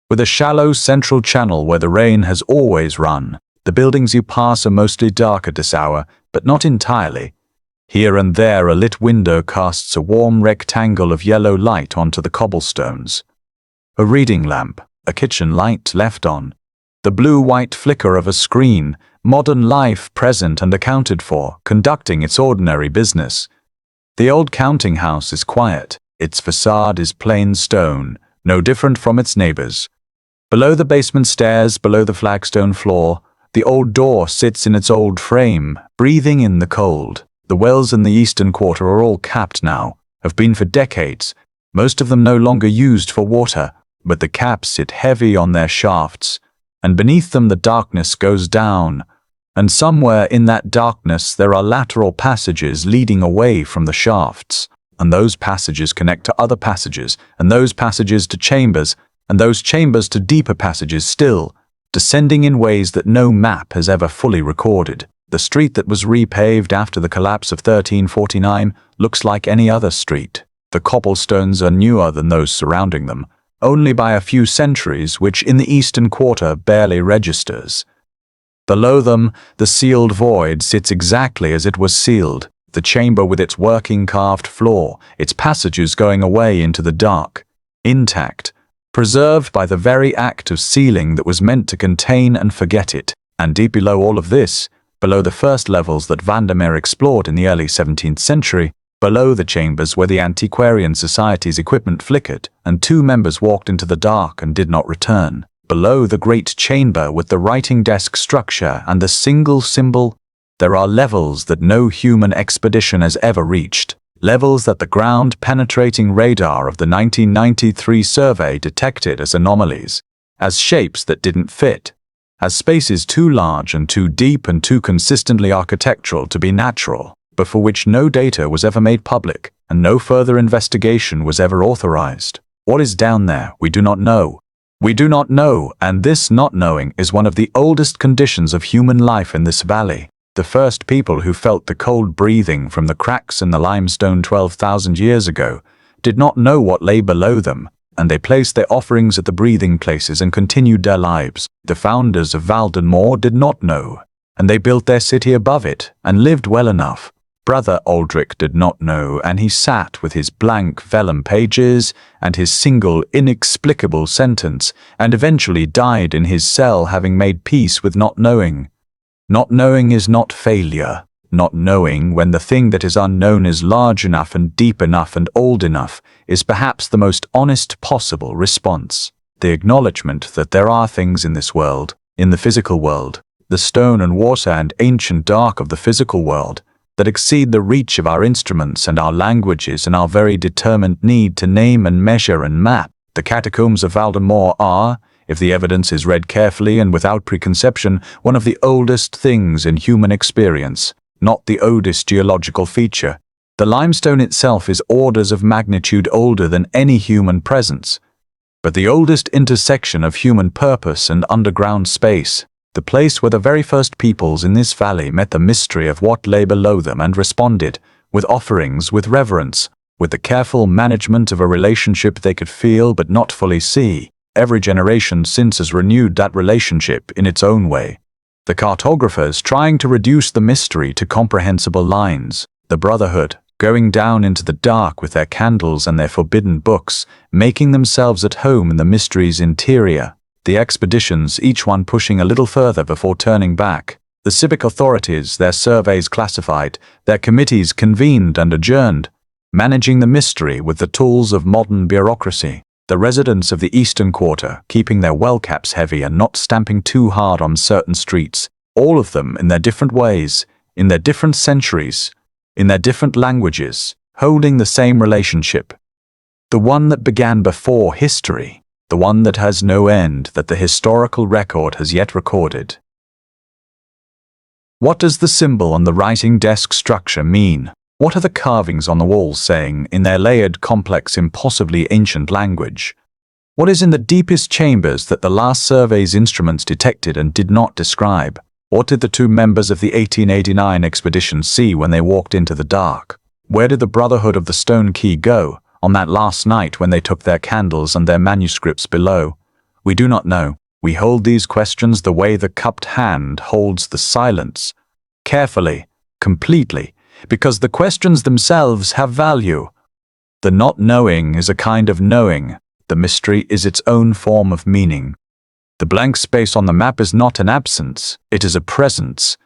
[SPEAKER 1] with a shallow central channel where the rain has always run. The buildings you pass are mostly dark at this hour, but not entirely. Here and there a lit window casts a warm rectangle of yellow light onto the cobblestones. A reading lamp, a kitchen light left on, the blue-white flicker of a screen, modern life present and accounted for, conducting its ordinary business. The old counting house is quiet. Its facade is plain stone, no different from its neighbors. Below the basement stairs, below the flagstone floor, the old door sits in its old frame, breathing in the cold. The wells in the eastern quarter are all capped now, have been for decades, most of them no longer used for water, but the caps sit heavy on their shafts, and beneath them the darkness goes down, and somewhere in that darkness there are lateral passages leading away from the shafts, and those passages connect to other passages, and those passages to chambers, and those chambers to deeper passages still, descending in ways that no map has ever fully recorded. The street that was repaved after the collapse of 1349 looks like any other street. The cobblestones are newer than those surrounding them, only by a few centuries, which in the eastern quarter barely registers. Below them, the sealed void sits exactly as it was sealed, the chamber with its working carved floor, its passages going away into the dark, intact, preserved by the very act of sealing that was meant to contain and forget it. And deep below all of this, below the first levels that Valdenmoor explored in the early 17th century, below the chambers where the Antiquarian Society's equipment flickered and two members walked into the dark and did not return, below the great chamber with the writing desk structure and the single symbol, there are levels that no human expedition has ever reached, levels that the ground-penetrating radar of the 1993 survey detected as anomalies, as shapes that didn't fit, as spaces too large and too deep and too consistently architectural to be natural, but for which no data was ever made public and no further investigation was ever authorized. What is down there, we do not know. We do not know, and this not knowing is one of the oldest conditions of human life in this valley. The first people who felt the cold breathing from the cracks in the limestone 12,000 years ago did not know what lay below them, and they placed their offerings at the breathing places and continued their lives. The founders of Valdenmoor did not know, and they built their city above it and lived well enough. Brother Aldrich did not know, and he sat with his blank vellum pages and his single inexplicable sentence, and eventually died in his cell, having made peace with not knowing. Not knowing is not failure. Not knowing when the thing that is unknown is large enough and deep enough and old enough is perhaps the most honest possible response. The acknowledgement that there are things in this world, in the physical world, the stone and water and ancient dark of the physical world, that exceed the reach of our instruments and our languages and our very determined need to name and measure and map. The catacombs of Valdenmoor are, if the evidence is read carefully and without preconception, one of the oldest things in human experience, not the oldest geological feature. The limestone itself is orders of magnitude older than any human presence, but the oldest intersection of human purpose and underground space, the place where the very first peoples in this valley met the mystery of what lay below them and responded, with offerings, with reverence, with the careful management of a relationship they could feel but not fully see. Every generation since has renewed that relationship in its own way. The cartographers trying to reduce the mystery to comprehensible lines, the brotherhood going down into the dark with their candles and their forbidden books, making themselves at home in the mystery's interior. The expeditions, each one pushing a little further before turning back. The civic authorities, their surveys classified, their committees convened and adjourned, managing the mystery with the tools of modern bureaucracy. The residents of the Eastern Quarter, keeping their well caps heavy and not stamping too hard on certain streets, all of them in their different ways, in their different centuries, in their different languages, holding the same relationship. The one that began before history, the one that has no end, that the historical record has yet recorded. What does the symbol on the writing desk structure mean? What are the carvings on the walls saying in their layered, complex, impossibly ancient language? What is in the deepest chambers that the last survey's instruments detected and did not describe? What did the two members of the 1889 expedition see when they walked into the dark? Where did the Brotherhood of the Stone Key go on that last night when they took their candles and their manuscripts below? We do not know. We hold these questions the way the cupped hand holds the silence, carefully, completely, because the questions themselves have value. The not knowing is a kind of knowing. The mystery is its own form of meaning. The blank space on the map is not an absence, it is a presence.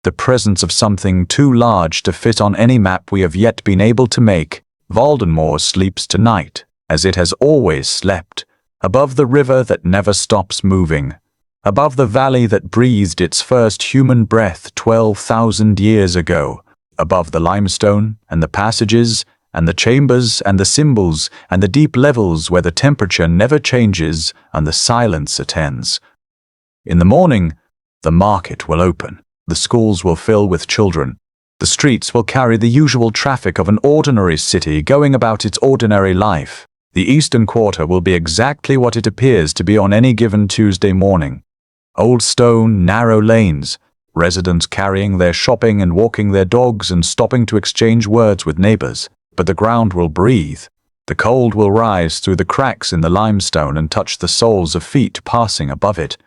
[SPEAKER 1] The presence of something too large to fit on any map we have yet been able to make. Valdenmoor sleeps tonight, as it has always slept, above the river that never stops moving, above the valley that breathed its first human breath 12,000 years ago, above the limestone and the passages and the chambers and the symbols and the deep levels where the temperature never changes and the silence attends. In the morning, the market will open, the schools will fill with children, the streets will carry the usual traffic of an ordinary city going about its ordinary life. The Eastern Quarter will be exactly what it appears to be on any given Tuesday morning. Old stone, narrow lanes, residents carrying their shopping and walking their dogs and stopping to exchange words with neighbors. But the ground will breathe. The cold will rise through the cracks in the limestone and touch the soles of feet passing above it.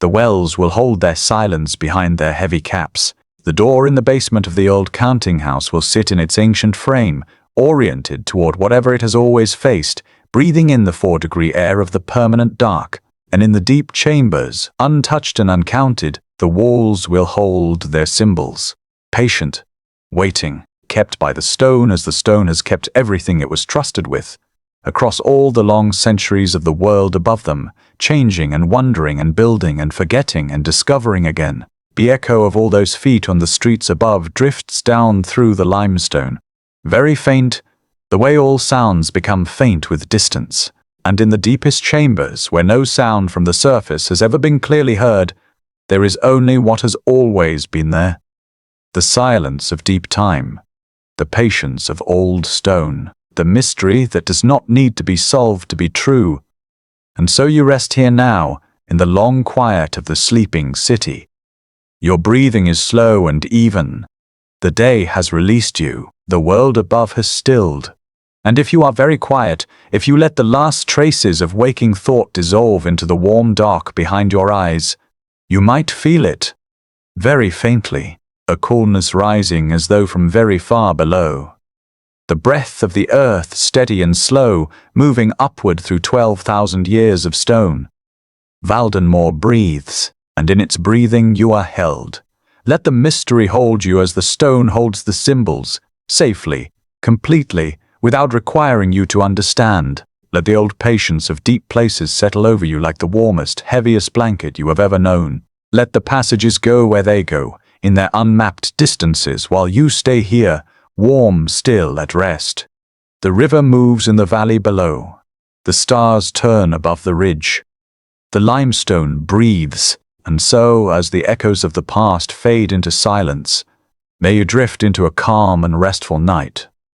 [SPEAKER 1] The wells will hold their silence behind their heavy caps. The door in the basement of the old counting house will sit in its ancient frame, oriented toward whatever it has always faced, breathing in the 4-degree air of the permanent dark. And in the deep chambers, untouched and uncounted, the walls will hold their symbols. Patient, waiting, kept by the stone as the stone has kept everything it was trusted with, across all the long centuries of the world above them, changing and wondering and building and forgetting and discovering again. The echo of all those feet on the streets above drifts down through the limestone, very faint, the way all sounds become faint with distance. And in the deepest chambers, where no sound from the surface has ever been clearly heard, there is only what has always been there. The silence of deep time, the patience of old stone, the mystery that does not need to be solved to be true. And so you rest here now, in the long quiet of the sleeping city. Your breathing is slow and even. The day has released you, the world above has stilled, And if you are very quiet, if you let the last traces of waking thought dissolve into the warm dark behind your eyes, you might feel it, very faintly, a coolness rising as though from very far below. The breath of the earth, steady and slow, moving upward through 12,000 years of stone. Valdenmoor breathes, and in its breathing you are held. Let the mystery hold you as the stone holds the symbols, safely, completely, without requiring you to understand. Let the old patience of deep places settle over you like the warmest, heaviest blanket you have ever known. Let the passages go where they go, in their unmapped distances, while you stay here, warm, still, at rest. The river moves in the valley below. The stars turn above the ridge. The limestone breathes, and so, as the echoes of the past fade into silence, may you drift into a calm and restful night.